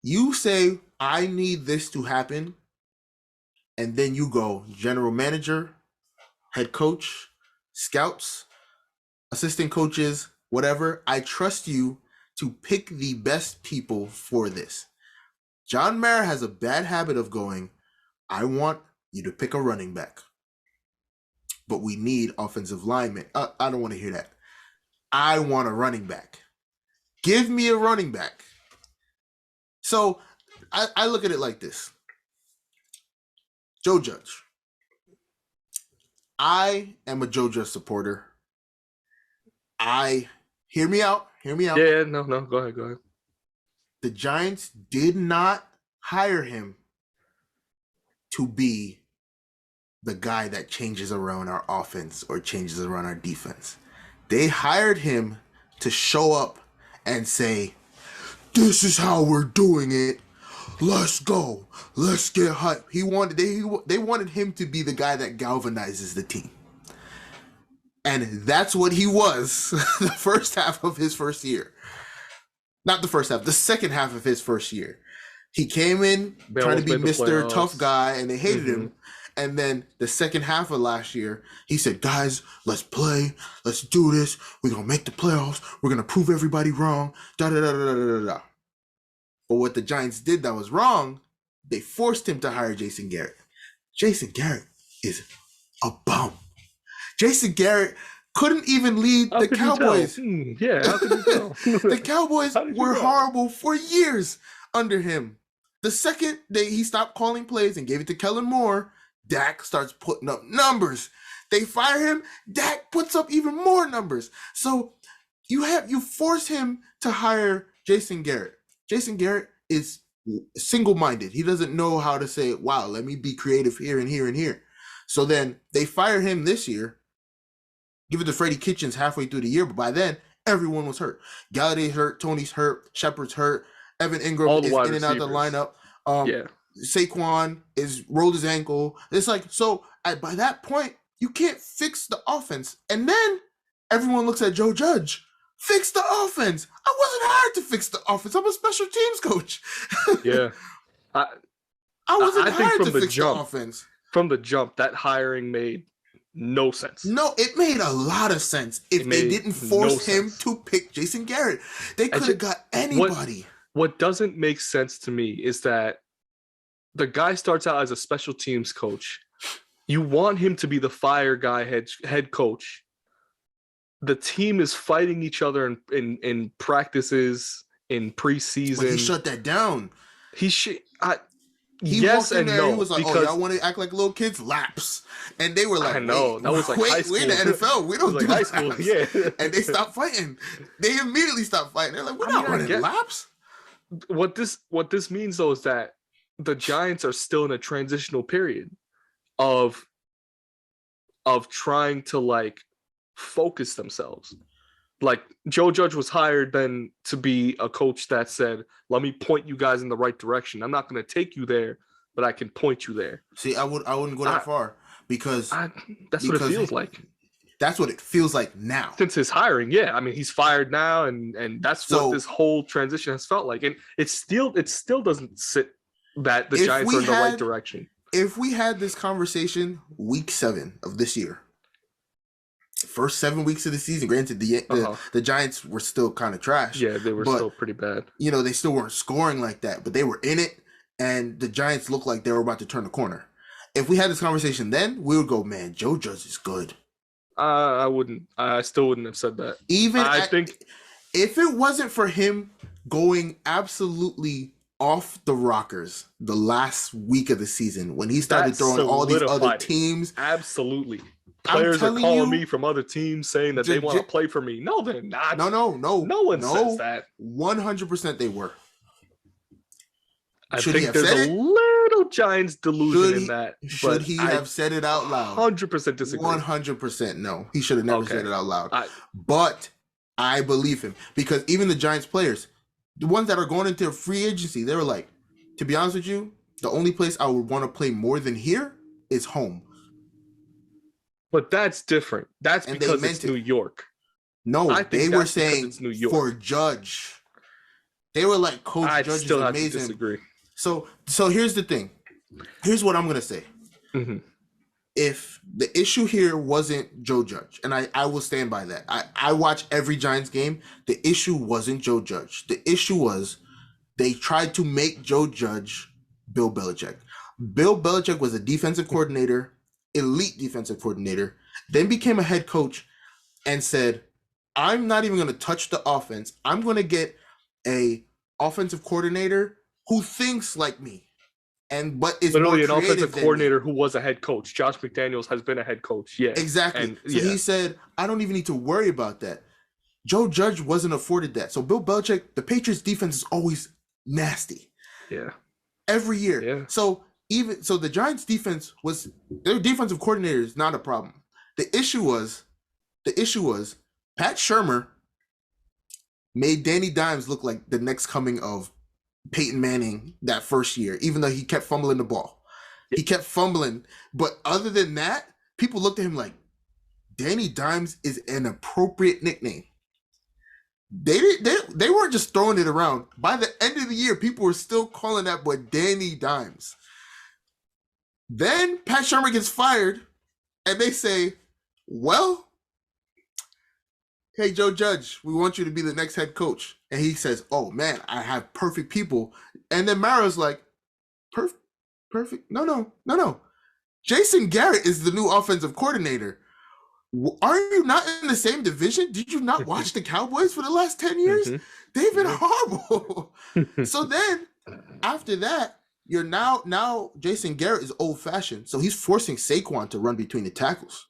You say, I need this to happen, and then you go general manager, head coach, scouts, assistant coaches, whatever. I trust you to pick the best people for this. John Mara has a bad habit of going, I want you to pick a running back, but we need offensive linemen. I don't want to hear that. I want a running back. Give me a running back. So I look at it like this. Joe Judge. I am a Joe Judge supporter. Hear me out. Yeah, no, go ahead. The Giants did not hire him to be the guy that changes around our offense or changes around our defense. They hired him to show up and say, this is how we're doing it. Let's go. Let's get hype. They wanted him to be the guy that galvanizes the team. And that's what he was the first half of his first year. Not the first half, the second half of his first year. He came in trying to be Mr. Tough Guy, and they hated him. And then the second half of last year, he said, guys, let's play. Let's do this. We're going to make the playoffs. We're going to prove everybody wrong. Da-da-da-da-da-da-da. But what the Giants did that was wrong, they forced him to hire Jason Garrett. Jason Garrett is a bum. Jason Garrett couldn't even lead the Cowboys. Yeah, how could you tell? The Cowboys were horrible for years under him. The second he stopped calling plays and gave it to Kellen Moore, Dak starts putting up numbers. They fire him, Dak puts up even more numbers. So you force him to hire Jason Garrett. Jason Garrett is single-minded. He doesn't know how to say, wow, let me be creative here and here and here. So then they fire him this year, give it to Freddie Kitchens halfway through the year, but by then, everyone was hurt. Galladay's hurt, Tony's hurt, Shepard's hurt, Evan Ingram is in and out the lineup. Saquon is rolled his ankle. It's like, so by that point, you can't fix the offense. And then everyone looks at Joe Judge. Fix the offense. I wasn't hired to fix the offense. I'm a special teams coach. Yeah. I wasn't hired to fix the offense. From the jump, that hiring made no sense. No, it made a lot of sense if they didn't force him to pick Jason Garrett. They could have got anybody. What doesn't make sense to me is that the guy starts out as a special teams coach. You want him to be the fire guy head coach. The team is fighting each other in practices, in preseason. But he shut that down. He yes and no. He was like, y'all want to act like little kids? Laps. And they were like, I know. That was like high school. We're in the NFL. We don't do high laps. School, yeah. And they stopped fighting. They immediately stopped fighting. They're like, we're not running laps. What this means, though, is that the Giants are still in a transitional period of trying to, like, focus themselves. Like, Joe Judge was hired then to be a coach that said, let me point you guys in the right direction. I'm not going to take you there, but I can point you there. See, I wouldn't go that far because that's what it feels like. That's what it feels like now. Since his hiring, yeah. I mean, he's fired now, and that's what this whole transition has felt like. And it still doesn't sit that the Giants are in the right direction. If we had this conversation week 7 of this year, first 7 weeks of the season, granted the Giants were still kind of trash. Yeah, they were still pretty bad. You know, they still weren't scoring like that, but they were in it, and the Giants looked like they were about to turn the corner. If we had this conversation then, we would go, man, Joe Judge is good. I still wouldn't have said that. I think if it wasn't for him going absolutely off the rockers the last week of the season when he started throwing all these other teams. Absolutely. Players are calling me from other teams saying that they want to play for me. No, they're not. No. No one says that. 100% they were. I think there's a little Giants delusion in that. Should he have said it out loud? 100% disagree. 100% no. He should have never said it out loud. But I believe him because even the Giants players, the ones that are going into free agency, they were like, to be honest with you, the only place I would want to play more than here is home. But that's different. That's because it's New York. No, they were saying for Judge. They were like, Coach Judge is amazing. Disagree. So here's the thing. Here's what I'm going to say. Mm-hmm. if the issue here wasn't Joe Judge, and I will stand by that. I watch every Giants game. The issue wasn't Joe Judge. The issue was they tried to make Joe Judge Bill Belichick. Bill Belichick was a defensive coordinator, elite defensive coordinator, then became a head coach and said, I'm not even going to touch the offense. I'm going to get a offensive coordinator who thinks like me. But is literally an offensive coordinator who was a head coach. Josh McDaniels has been a head coach. Yeah, exactly. He said, I don't even need to worry about that. Joe Judge wasn't afforded that. So Bill Belichick, the Patriots defense is always nasty. Yeah. Every year. Yeah. So the Giants defense was, their defensive coordinator is not a problem. The issue was Pat Shurmur made Danny Dimes look like the next coming of Peyton Manning that first year, even though he kept fumbling the ball. He kept fumbling. But other than that, people looked at him like, Danny Dimes is an appropriate nickname. They weren't just throwing it around. By the end of the year, people were still calling that boy Danny Dimes. Then Pat Shurmur gets fired, and they say, well, hey, Joe Judge, we want you to be the next head coach. And he says, oh, man, I have perfect people. And then Mario's like, perfect? No. Jason Garrett is the new offensive coordinator. Are you not in the same division? Did you not watch the Cowboys for the last 10 years? Mm-hmm. They've been horrible. So then, after that, you're now Jason Garrett is old-fashioned. So he's forcing Saquon to run between the tackles.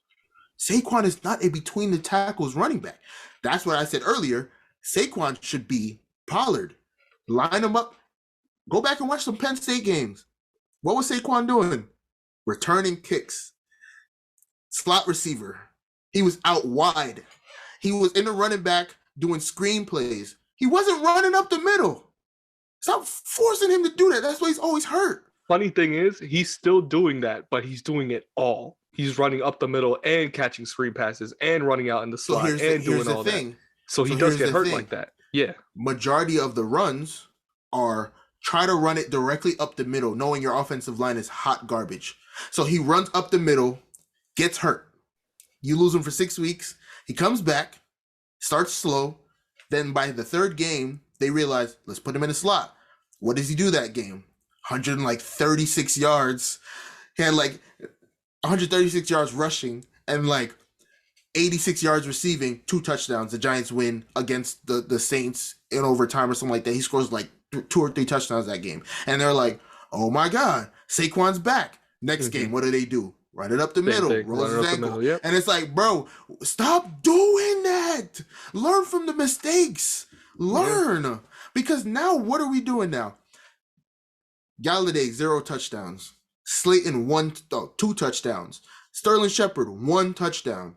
Saquon is not a between the tackles running back. That's what I said earlier. Saquon should be Pollard. Line him up. Go back and watch some Penn State games. What was Saquon doing? Returning kicks. Slot receiver. He was out wide. He was in the running back doing screen plays. He wasn't running up the middle. Stop forcing him to do that. That's why he's always hurt. Funny thing is, he's still doing that, but he's doing it all. He's running up the middle and catching screen passes and running out in the slot and doing all that. So he does get hurt like that. Yeah. Majority of the runs are try to run it directly up the middle, knowing your offensive line is hot garbage. So he runs up the middle, gets hurt. You lose him for 6 weeks. He comes back, starts slow. Then by the third game, they realize, let's put him in a slot. What does he do that game? 136 yards. He had 136 yards rushing and 86 yards receiving, 2 touchdowns. The Giants win against the Saints in overtime or something like that. He scores 2 or 3 touchdowns that game. And they're like, oh my God, Saquon's back. Next game, what do? Run it up the middle, rolls his ankle. Yep. And it's like, bro, stop doing that. Learn from the mistakes. Learn. Yeah. Because now, what are we doing now? Galladay, 0 touchdowns. Slayton, 2 touchdowns. Sterling Shepard, 1 touchdown.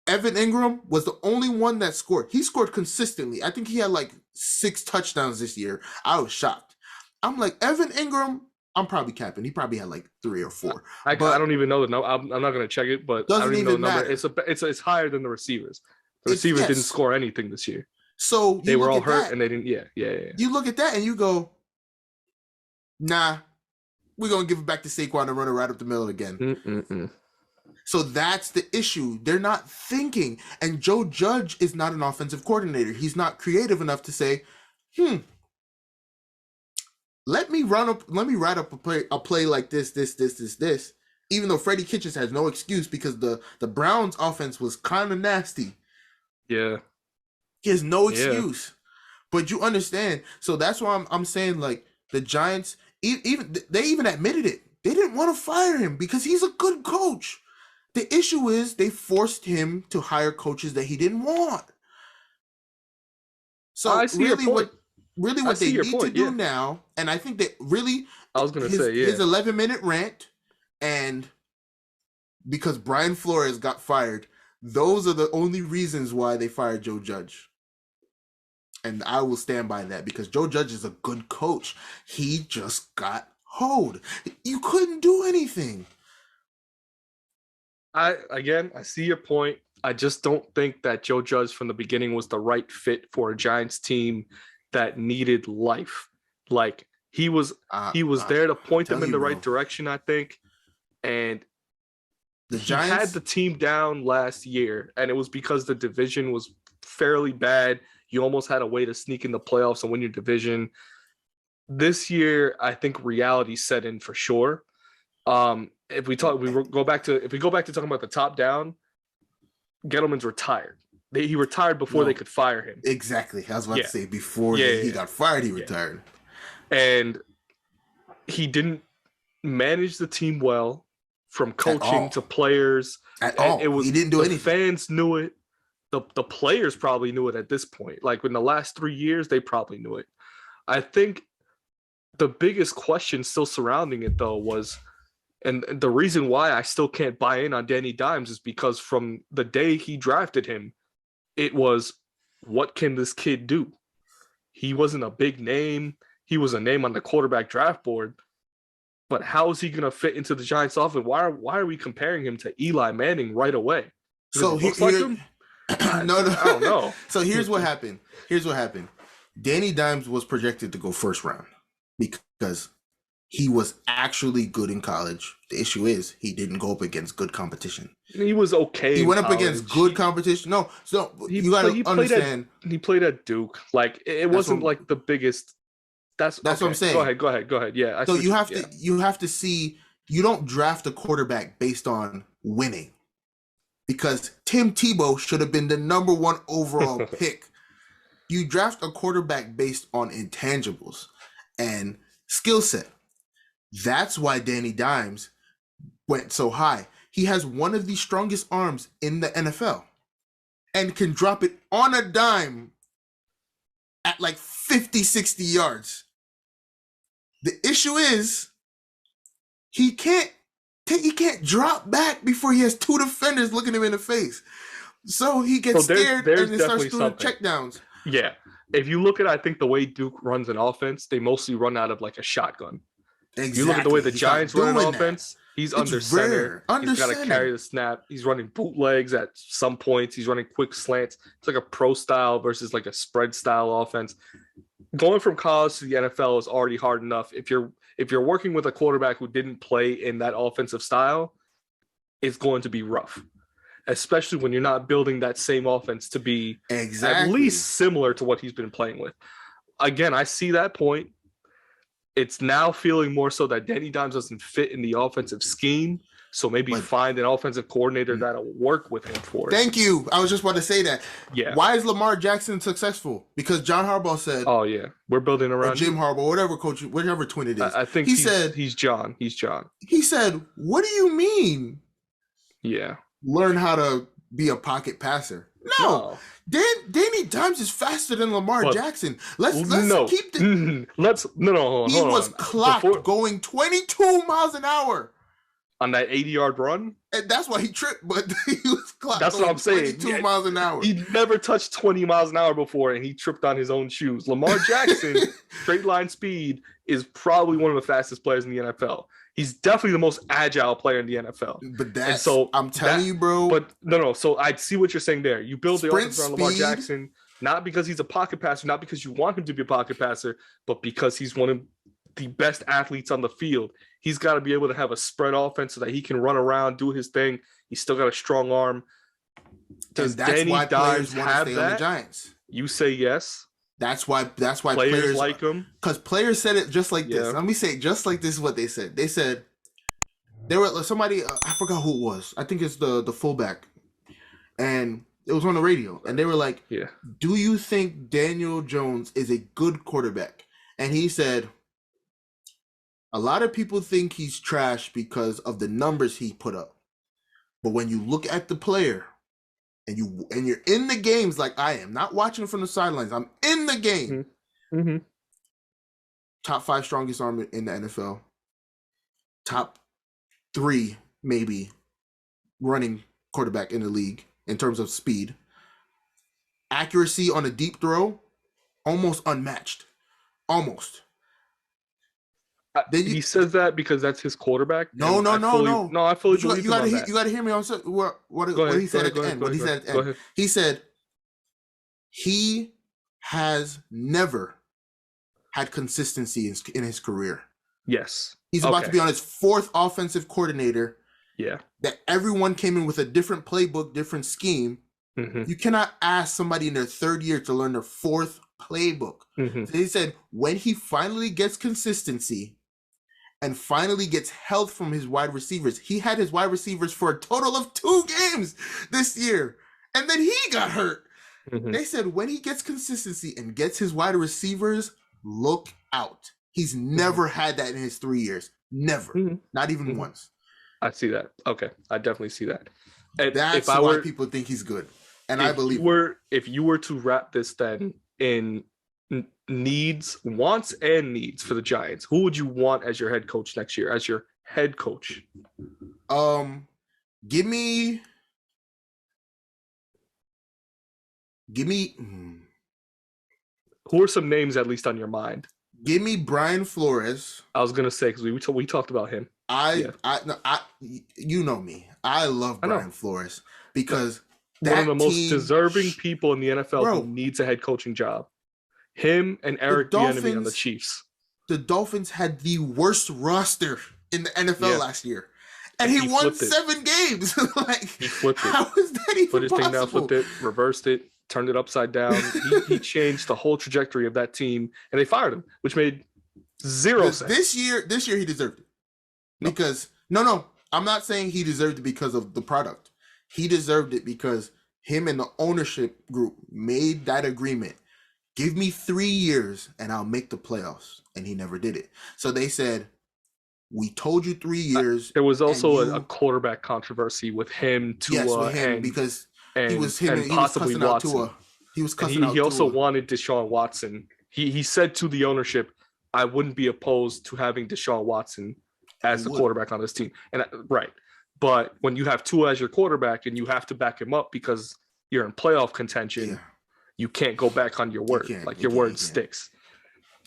Evan Ingram was the only one that scored. He scored consistently. I think he had 6 touchdowns this year. I was shocked. I'm like, Evan Ingram, I'm probably capping. He probably had 3 or 4. I don't even know the number. I'm not going to check it, but I don't even know the number. It's higher than the receivers. The receivers didn't score anything this year. So they were all hurt and they didn't. Yeah. You look at that and you go, nah, we're going to give it back to Saquon and run it right up the middle again. So that's the issue. They're not thinking. And Joe Judge is not an offensive coordinator. He's not creative enough to say, let me write up a play like this. Even though Freddie Kitchens has no excuse because the Browns offense was kind of nasty. Yeah. He has no excuse. But you understand. So that's why I'm saying the Giants, they even admitted it. They didn't want to fire him because he's a good coach. The issue is they forced him to hire coaches that he didn't want. So what they need to do now, and I think that really, I was going to say, his 11-minute rant, and because Brian Flores got fired, those are the only reasons why they fired Joe Judge. And I will stand by that because Joe Judge is a good coach. He just got hoed. You couldn't do anything. I see your point. I just don't think that Joe Judge from the beginning was the right fit for a Giants team that needed life. He was there to point them in the right direction, I think. And he had the team down last year, and it was because the division was fairly bad. You almost had a way to sneak in the playoffs and win your division. This year, I think reality set in for sure. If we go back to talking about the top down, Gettleman's retired. He retired before they could fire him. Exactly. I was about to say before he got fired, he retired. And he didn't manage the team well, from coaching to players. At all. He didn't do anything. Fans knew it. The players probably knew it at this point. Like in the last 3 years, they probably knew it. I think the biggest question still surrounding it, though, was, and the reason why I still can't buy in on Danny Dimes is because from the day he drafted him, it was, what can this kid do? He wasn't a big name. He was a name on the quarterback draft board. But how is he going to fit into the Giants' offense? Why are we comparing him to Eli Manning right away? So he looks like him? No, I don't know. So here's what happened. Danny Dimes was projected to go first round because he was actually good in college. The issue is he didn't go up against good competition. He was okay. He went up against good competition. No, so you got to understand. He played at Duke. Like it wasn't like the biggest. That's what I'm saying. Go ahead. Yeah. So you have to see. You don't draft a quarterback based on winning, because Tim Tebow should have been the number 1 overall pick. You draft a quarterback based on intangibles and skill set. That's why Danny Dimes went so high. He has one of the strongest arms in the NFL and can drop it on a dime at like 50, 60 yards. The issue is he can't drop back before he has 2 defenders looking him in the face. So he gets scared and then starts doing checkdowns. Yeah. If you look at, I think, the way Duke runs an offense, they mostly run out of like a shotgun. Exactly. You look at the way the Giants run an offense, he's under center. He's got to carry the snap. He's running bootlegs at some points. He's running quick slants. It's like a pro style versus like a spread style offense. Going from college to the NFL is already hard enough. If you're working with a quarterback who didn't play in that offensive style, it's going to be rough, especially when you're not building that same offense to be at least similar to what he's been playing with. Again, I see that point. It's now feeling more so that Danny Dimes doesn't fit in the offensive scheme. So maybe find an offensive coordinator that'll work with him for it. Thank you. I was just about to say that. Yeah. Why is Lamar Jackson successful? Because John Harbaugh said, "Oh yeah, we're building around." Or Jim Harbaugh, whichever twin it is. I think he said he's John. He's John. He said, "What do you mean? Yeah, learn how to be a pocket passer." No. Danny Dimes is faster than Lamar Jackson. Let's keep the. Hold he was clocked going 22 miles an hour. On that 80-yard run? And that's why he tripped, but he was clocked. That's what I'm saying. 22 miles an hour. He never touched 20 miles an hour before, and he tripped on his own shoes. Lamar Jackson, straight line speed, is probably one of the fastest players in the NFL. He's definitely the most agile player in the NFL. But I'm telling you, bro. But no. So I see what you're saying there. You build the offense around Lamar Jackson, not because he's a pocket passer, not because you want him to be a pocket passer, but because he's one of the best athletes on the field. He's got to be able to have a spread offense so that he can run around, do his thing. He's still got a strong arm. Does Danny Dimes have that? On the Giants. You say yes. That's why players like him. Because players said it just like this. Let me say it just like this is what they said. They said they were somebody. I forgot who it was. I think it's the fullback, and it was on the radio. And they were like, "Do you think Daniel Jones is a good quarterback?" And he said, "A lot of people think he's trash because of the numbers he put up. But when you look at the player and you're in the games like I am, not watching from the sidelines, I'm in the game. Mm-hmm. Top 5 strongest arm in the NFL. Top 3 maybe running quarterback in the league in terms of speed. Accuracy on a deep throw, almost unmatched. Almost." He says that because that's his quarterback. No. I fully believe you got to hear me on what he said at the end. What he said at the end. He said he has never had consistency in his career. Yes. He's about to be on his 4th offensive coordinator, Yeah. That everyone came in with a different playbook, different scheme. Mm-hmm. You cannot ask somebody in their third year to learn their fourth playbook. Mm-hmm. So they said when he finally gets consistency and finally gets health from his wide receivers, he had his wide receivers for a total of 2 games this year. And then he got hurt. Mm-hmm. They said when he gets consistency and gets his wide receivers, look out. He's never had that in his 3 years. Never. Not even once. I see that. Okay. I definitely see that. And that's why people think he's good. And I believe if you were to wrap this then in wants and needs for the Giants, who would you want as your head coach next year? As your head coach? Give me who are some names at least on your mind? Give me Brian Flores. I was gonna say because we talked about him. You know me. I love Brian Flores because one of the most deserving people in the NFL who needs a head coaching job. Him and Eric Bieniemy on the Chiefs. The Dolphins had the worst roster in the NFL last year, and he won 7 games. He flipped it. How is that even Put his possible? thing down, flipped it, reversed it, turned it upside down. He changed the whole trajectory of that team, and they fired him, which made zero sense. This year he deserved it. Because I'm not saying he deserved it because of the product. He deserved it because him and the ownership group made that agreement. Give me 3 years and I'll make the playoffs. And he never did it. So they said, we told you 3 years. There was also a quarterback controversy with him, Tua, because he was possibly Watson. He was cussing out Tua. He also wanted Deshaun Watson. He said to the ownership, I wouldn't be opposed to having Deshaun Watson as the quarterback on this team. And but when you have Tua as your quarterback and you have to back him up because you're in playoff contention, you can't go back on your word. Your word sticks.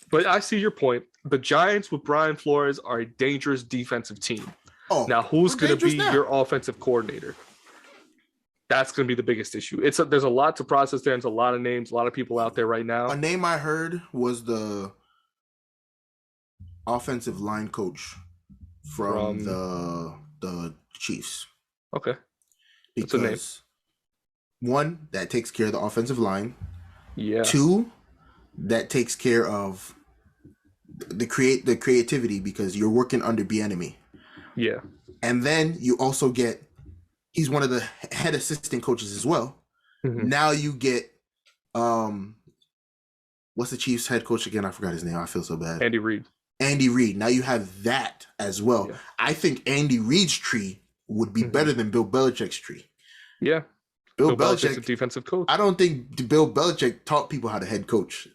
But I see your point. The Giants with Brian Flores are a dangerous defensive team. Now, who's going to be your offensive coordinator? That's going to be the biggest issue. There's a lot to process there. There's a lot of names, a lot of people out there right now. A name I heard was the offensive line coach from the Chiefs. Okay. Because one, that takes care of the offensive line. Yeah. 2, that takes care of the creativity because you're working under Bieniemy. Yeah. And then you also get, he's one of the head assistant coaches as well. Mm-hmm. Now you get what's the Chiefs head coach again? I forgot his name. I feel so bad. Andy Reid. Now you have that as well. Yeah. I think Andy Reid's tree would be better than Bill Belichick's tree. Yeah. Bill Belichick's a defensive coach. I don't think Bill Belichick taught people how to head coach.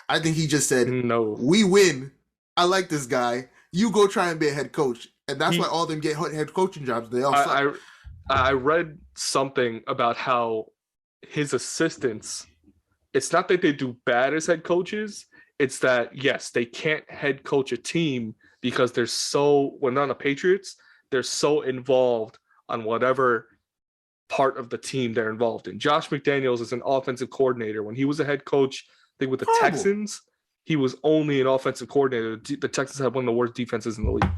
I think he just said, no, we win. I like this guy. You go try and be a head coach. And that's why all of them get head coaching jobs. They all suck. I read something about how his assistants, it's not that they do bad as head coaches. It's that, yes, they can't head coach a team because when they're on the Patriots, they're so involved on whatever part of the team they're involved in. Josh McDaniels is an offensive coordinator. When he was a head coach, I think with the Texans, he was only an offensive coordinator. The Texans had one of the worst defenses in the league.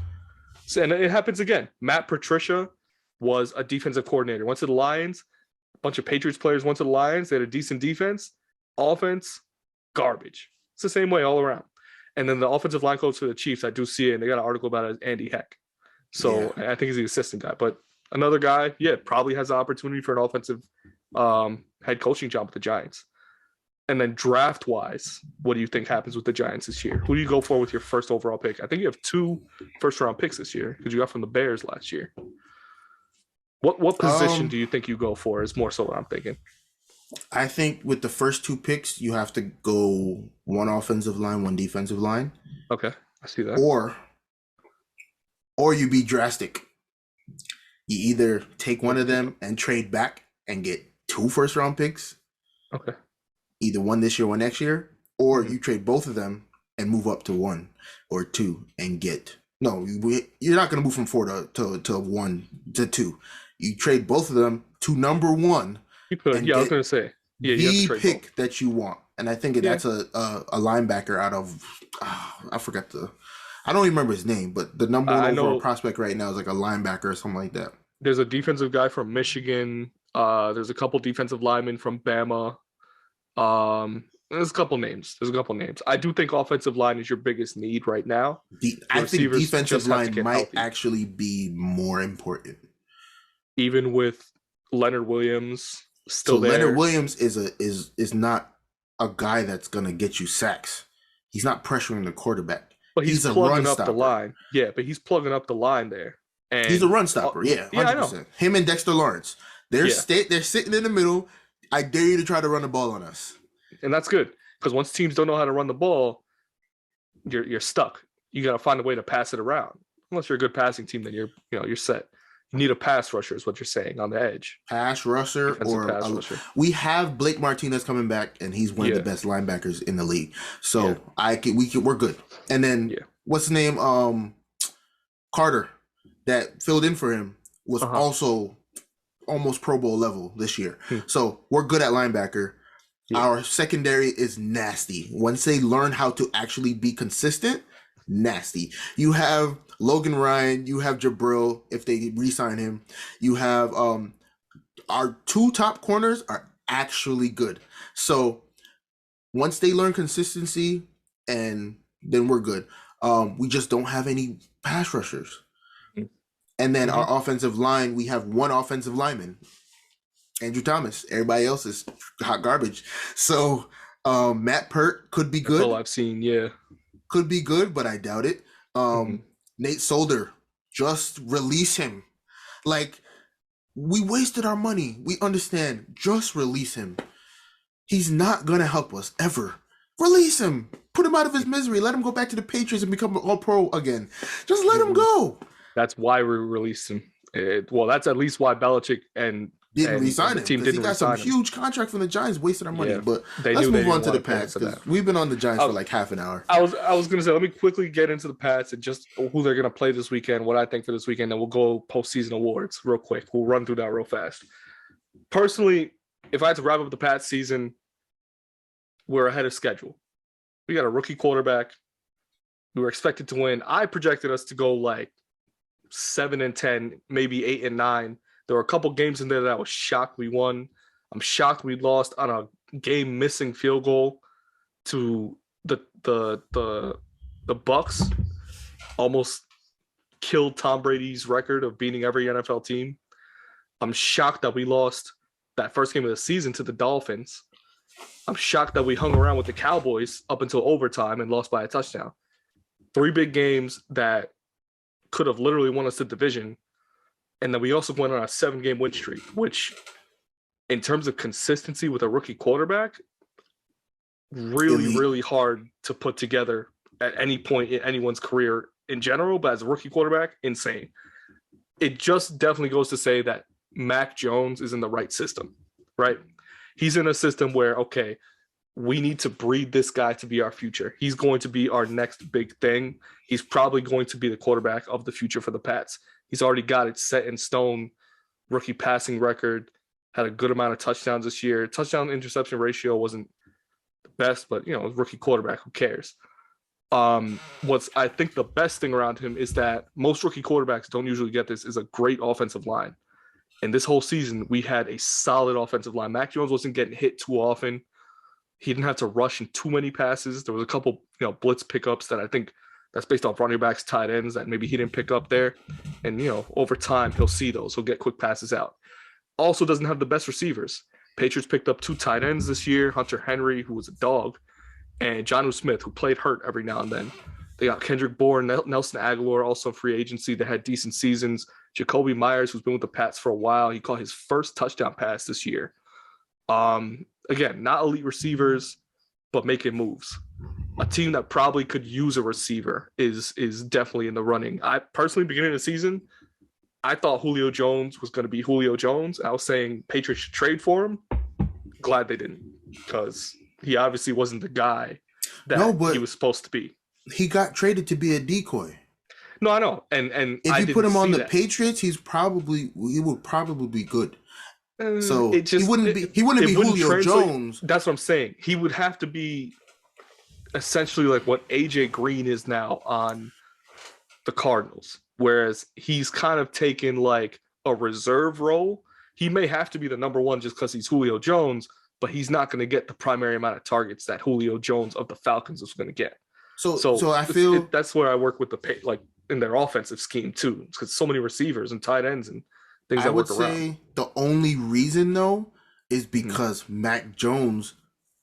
So, and it happens again. Matt Patricia was a defensive coordinator. Went to the Lions. A bunch of Patriots players went to the Lions. They had a decent defense. Offense, garbage. It's the same way all around. And then the offensive line coach for the Chiefs, I do see it, and they got an article about it, Andy Heck. So I think he's the assistant guy. But another guy, probably has the opportunity for an offensive head coaching job with the Giants. And then draft-wise, what do you think happens with the Giants this year? Who do you go for with your first overall pick? I think you have 2 first-round picks this year because you got from the Bears last year. What position do you think you go for is more so what I'm thinking? I think with the first 2 picks, you have to go 1 offensive line, 1 defensive line. Okay, I see that. Or you be drastic. You either take one of them and trade back and get 2 first-round picks. Okay. Either 1 this year, 1 next year, or you trade both of them and move up to 1 or 2 and get. No, you're not going to move from 4 to 1 to 2. You trade both of them to number 1. You could. I was going to say. Yeah, you have to trade pick both. that you want, and I think that's a linebacker out of. I forgot I don't even remember his name, but the number 1 overall prospect right now is like a linebacker or something like that. There's a defensive guy from Michigan. There's a couple defensive linemen from Bama. There's a couple names. I do think offensive line is your biggest need right now. I think defensive line might actually be more important. Even with Leonard Williams still there. Leonard Williams is not a guy that's gonna get you sacks. He's not pressuring the quarterback. But he's plugging up the line. Yeah, but he's plugging up the line there. And he's a run stopper. Yeah, 100%. I know. Him and Dexter Lawrence. They're sitting in the middle. I dare you to try to run the ball on us. And that's good, because once teams don't know how to run the ball, you're stuck. You got to find a way to pass it around. Unless you're a good passing team, then you're set. You need a pass rusher, is what you're saying, on the edge. Pass rusher rusher. We have Blake Martinez coming back, and he's one of the best linebackers in the league. So we're good. And then what's his name? Carter, that filled in for him, was also almost Pro Bowl level this year. So we're good at linebacker. Our secondary is nasty. Once they learn how to actually be consistent, nasty. You have Logan Ryan, you have Jabril if they re-sign him. You have our two top corners are actually good. So once they learn consistency, and then we're good. We just don't have any pass rushers. And then our offensive line, we have one offensive lineman, Andrew Thomas. Everybody else is hot garbage. So Matt Pert could be good. That's all I've seen, could be good, but I doubt it. Nate Solder, just release him. Like, we wasted our money. We understand. Just release him. He's not gonna help us ever. Release him. Put him out of his misery. Let him go back to the Patriots and become an All-Pro again. Just let him go. That's why we released him. That's at least why Belichick didn't resign him. He got some huge contract from the Giants, wasted our money. But let's move on to the Pats, because we've been on the Giants for like half an hour. I was going to say, let me quickly get into the Pats and just who they're going to play this weekend, what I think for this weekend, and we'll go postseason awards real quick. We'll run through that real fast. Personally, if I had to wrap up the Pats season, we're ahead of schedule. We got a rookie quarterback. We were expected to win. I projected us to go like 7-10, maybe 8-9. There were a couple games in there that I was shocked we won. I'm shocked we lost on a game-missing field goal to the Bucks. Almost killed Tom Brady's record of beating every NFL team. I'm shocked that we lost that first game of the season to the Dolphins. I'm shocked that we hung around with the Cowboys up until overtime and lost by a touchdown. 3 big games that could have literally won us the division. And then we also went on a 7-game win streak, which in terms of consistency with a rookie quarterback, really hard to put together at any point in anyone's career in general. But as a rookie quarterback, insane. It just definitely goes to say that Mac Jones is in the right system, right? He's in a system where, okay, we need to breed this guy to be our future. He's going to be our next big thing. He's probably going to be the quarterback of the future for the Pats. He's already got it set in stone. Rookie passing record, had a good amount of touchdowns this year. Touchdown interception ratio wasn't the best, but rookie quarterback, who cares? What's I think the best thing around him is that most rookie quarterbacks don't usually get this, is a great offensive line. And this whole season, we had a solid offensive line. Mac Jones wasn't getting hit too often. He didn't have to rush in too many passes. There was a couple, blitz pickups that I think that's based off running backs, tight ends that maybe he didn't pick up there. And, over time, he'll see those. He'll get quick passes out. Also doesn't have the best receivers. Patriots picked up 2 tight ends this year, Hunter Henry, who was a dog, and Jonnu Smith, who played hurt every now and then. They got Kendrick Bourne, Nelson Aguilar, also free agency. They had decent seasons. Jacoby Myers, who's been with the Pats for a while, he caught his first touchdown pass this year. Again, not elite receivers, but making moves. A team that probably could use a receiver is definitely in the running. I personally, beginning of the season, I thought Julio Jones was going to be Julio Jones. I was saying Patriots should trade for him. Glad they didn't, because he obviously wasn't the guy that he was supposed to be. He got traded to be a decoy. No, I know. And if you put him on the Patriots, he would probably be good. So he wouldn't be Julio Jones. That's what I'm saying. He would have to be essentially like what AJ Green is now on the Cardinals, whereas he's kind of taken like a reserve role, he may have to be the number one just because he's Julio Jones, but he's not going to get the primary amount of targets that Julio Jones of the Falcons is going to get. So I feel that's where I work with like in their offensive scheme too, because so many receivers and tight ends and things that work around. I would say the only reason though is because Mac Jones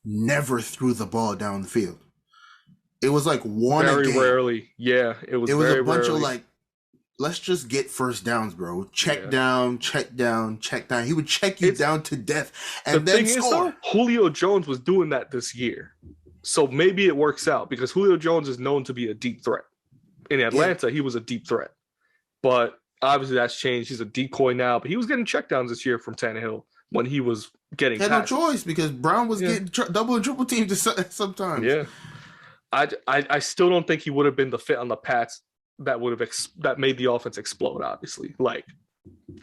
never threw the ball down the field. It was like one very rarely. Yeah, it was a bunch of like, let's just get first downs, bro. Check down, check down, check down. He would check you down to death and then score. Is, though, Julio Jones was doing that this year. So maybe it works out because Julio Jones is known to be a deep threat. In Atlanta, he was a deep threat. But obviously that's changed. He's a decoy now. But he was getting checkdowns this year from Tannehill when he was getting passes. Had no choice because Brown was getting double and triple teamed sometimes. Yeah. I still don't think he would have been the fit on the Pats that would have that made the offense explode, obviously. Like,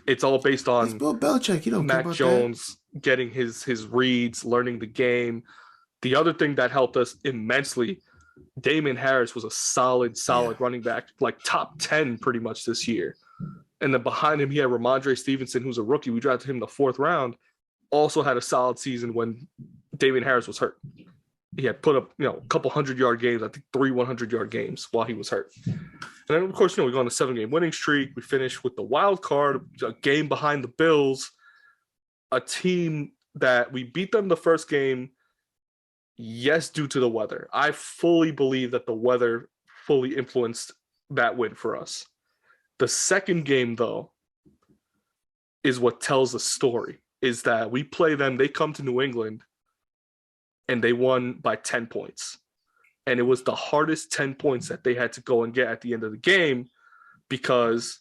it's all based on it's Bill Belichick. You don't Mac Jones getting his reads, learning the game. The other thing that helped us immensely, Damon Harris was a solid running back, like top 10 pretty much this year. And then behind him, he had Ramondre Stevenson, who's a rookie. We drafted him in the 4th round. Also had a solid season when Damon Harris was hurt. He had put up, a couple 100-yard games, I think 3 100-yard games while he was hurt. And then, of course, we go on a 7-game winning streak. We finished with the wild card, a game behind the Bills, a team that we beat them the first game. Yes, due to the weather. I fully believe that the weather fully influenced that win for us. The second game, though, is what tells the story, is that we play them, they come to New England, and they won by 10 points. And it was the hardest 10 points that they had to go and get at the end of the game because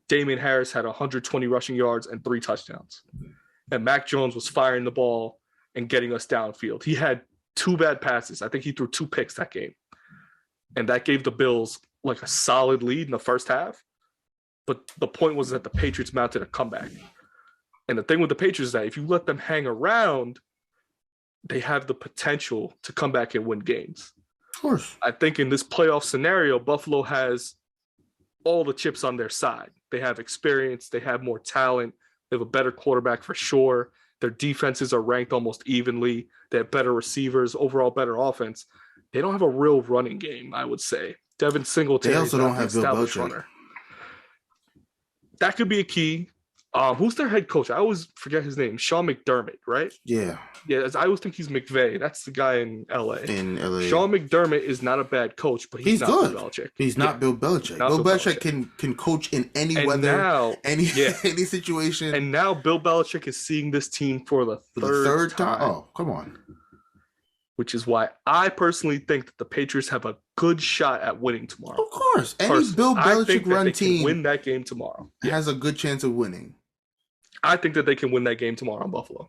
Damon Harris had 120 rushing yards and 3 touchdowns. And Mac Jones was firing the ball and getting us downfield. He had 2 bad passes. I think he threw 2 picks that game. And that gave the Bills like a solid lead in the first half. But the point was that the Patriots mounted a comeback. And the thing with the Patriots is that if you let them hang around, they have the potential to come back and win games. Of course. I think in this playoff scenario, Buffalo has all the chips on their side. They have experience. They have more talent. They have a better quarterback for sure. Their defenses are ranked almost evenly. They have better receivers, overall better offense. They don't have a real running game, I would say. Devin Singletary. They also don't have Bill Belichick. Runner. That could be a key. Who's their head coach? I always forget his name. Sean McDermott, right? Yeah. Yeah, I always think he's McVay. That's the guy in LA. Sean McDermott is not a bad coach, but he's not good. Bill Belichick. He's not Bill Belichick. Bill Belichick can coach in any weather, any situation. And now Bill Belichick is seeing this team for the third time. Oh, come on. Which is why I personally think that the Patriots have a good shot at winning tomorrow. Of course. Any Bill Belichick run team can win that game tomorrow. Has a good chance of winning. I think that they can win that game tomorrow in Buffalo.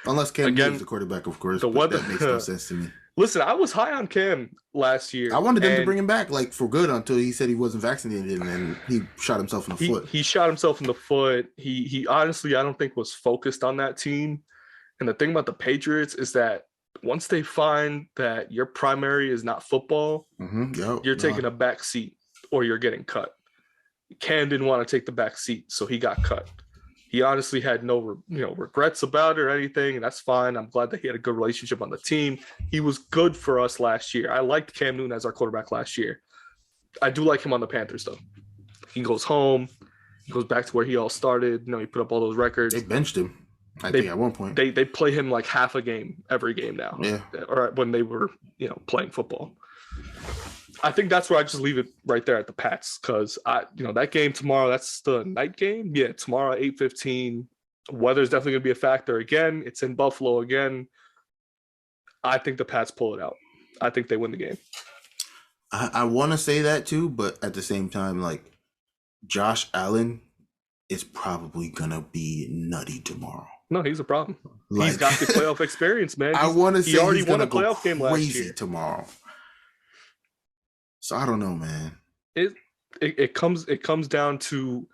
Unless Cam Newton's the quarterback, of course. That makes no sense to me. Listen, I was high on Cam last year. I wanted them to bring him back like for good until he said he wasn't vaccinated and then he shot himself in the foot. He shot himself in the foot. He honestly, I don't think was focused on that team. And the thing about the Patriots is that once they find that your primary is not football, you're taking a back seat or you're getting cut. Cam didn't want to take the back seat, so he got cut. He honestly had no, regrets about it or anything, and that's fine. I'm glad that he had a good relationship on the team. He was good for us last year. I liked Cam Newton as our quarterback last year. I do like him on the Panthers, though. He goes home. He goes back to where he all started. He put up all those records. They benched him, I think, at one point. They play him like half a game every game now. Yeah. Or when they were, playing football. I think that's where I just leave it right there at the Pats because that game tomorrow, that's the night game. Yeah, tomorrow at 8:15. Weather's definitely going to be a factor again. It's in Buffalo again. I think the Pats pull it out. I think they win the game. I want to say that too, but at the same time, like Josh Allen is probably going to be nutty tomorrow. No, he's a problem. He's got the playoff experience, man. I want to say he already won a playoff game last year. Tomorrow. So I don't know, man. It comes down to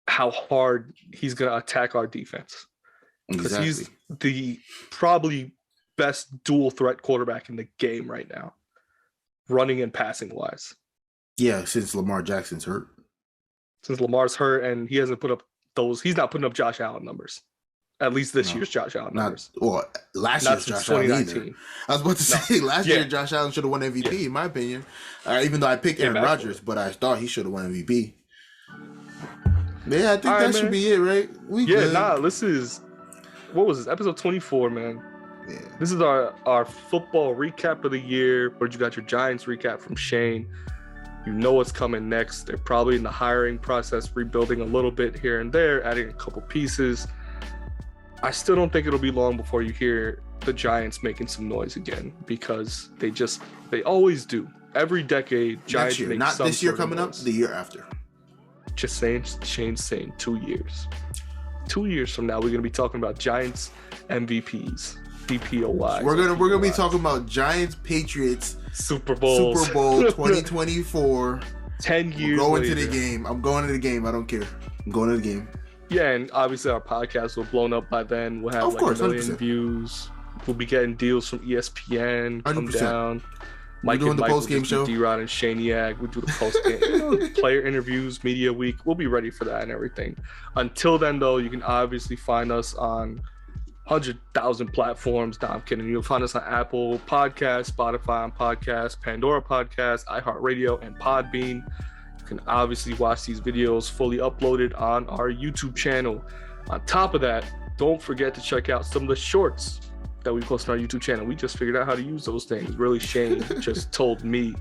how hard he's gonna attack our defense. Because he's the probably best dual threat quarterback in the game right now, running and passing wise. Yeah, since Lamar Jackson's hurt. Since Lamar's hurt and he hasn't put up He's not putting up Josh Allen numbers. At least this year's Josh Allen numbers. Last year's Josh Allen either. I was about to say last year Josh Allen should have won MVP in my opinion. Even though I picked Aaron Rodgers, but I thought he should have won MVP. Yeah, I think that should be it, right? This is what was this? Episode 24, man. Yeah. This is our football recap of the year. Where you got your Giants recap from Shane. You know what's coming next. They're probably in the hiring process, rebuilding a little bit here and there, adding a couple pieces. I still don't think it'll be long before you hear the Giants making some noise again because they always do. Every decade, Giants make not some this year coming up, the year after. Just saying, Shane's saying 2 years. 2 years from now, we're gonna be talking about Giants MVPs, DPOY. We're gonna be talking about Giants Patriots Super Bowl 2024. 10 years. I'm going to the game. I don't care. I'm going to the game. Yeah, and obviously our podcast will blown up by then. We'll have 1 million 100%. Views. We'll be getting deals from ESPN. 100%. Come down. Mike doing the post game show. D-Rod and Shaniac. We do the post game player interviews, media week. We'll be ready for that and everything. Until then, though, you can obviously find us on 100,000 platforms. No, I'm kidding. You'll find us on Apple Podcasts, Spotify Podcasts, Pandora Podcasts, iHeartRadio, and Podbean. You can obviously watch these videos fully uploaded on our YouTube channel. On top of that, don't forget to check out some of the shorts that we post on our YouTube channel. We just figured out how to use those things. Really, Shane just told me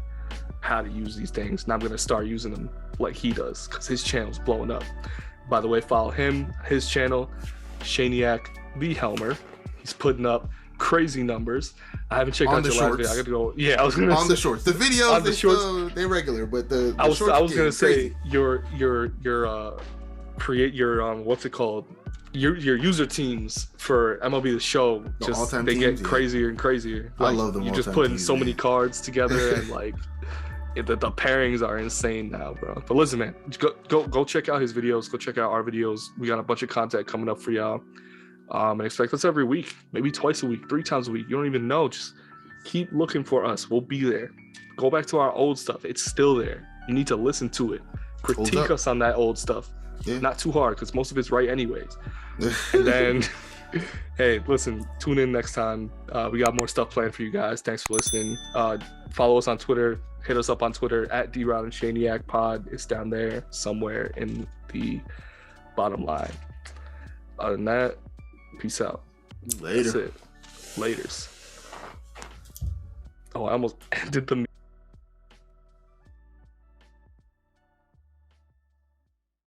how to use these things, and I'm going to start using them like he does because his channel's blowing up. By the way, follow him, his channel, Shaniac the Helmer. He's putting up crazy numbers. I haven't checked out your last video. I got to go. Yeah, I was gonna say the shorts. The videos, they're regular, but the I was gonna say your create your what's it called? Your user teams for MLB The Show they get crazier and crazier. I love them. You just putting so many cards together and like the pairings are insane now, bro. But listen, man, go check out his videos. Go check out our videos. We got a bunch of content coming up for y'all. And expect us every week, maybe twice a week, 3 times a week. You don't even know. Just keep looking for us. We'll be there. Go back to our old stuff. It's still there. You need to listen to it. Critique us on that old stuff. Yeah. Not too hard because most of it's right anyways. And then, hey, listen, tune in next time. We got more stuff planned for you guys. Thanks for listening. Follow us on Twitter. Hit us up on Twitter at D-Rod and Shaniac Pod. It's down there somewhere in the bottom line. Other than that, peace out. Later. That's it. Laters. Oh, I almost ended the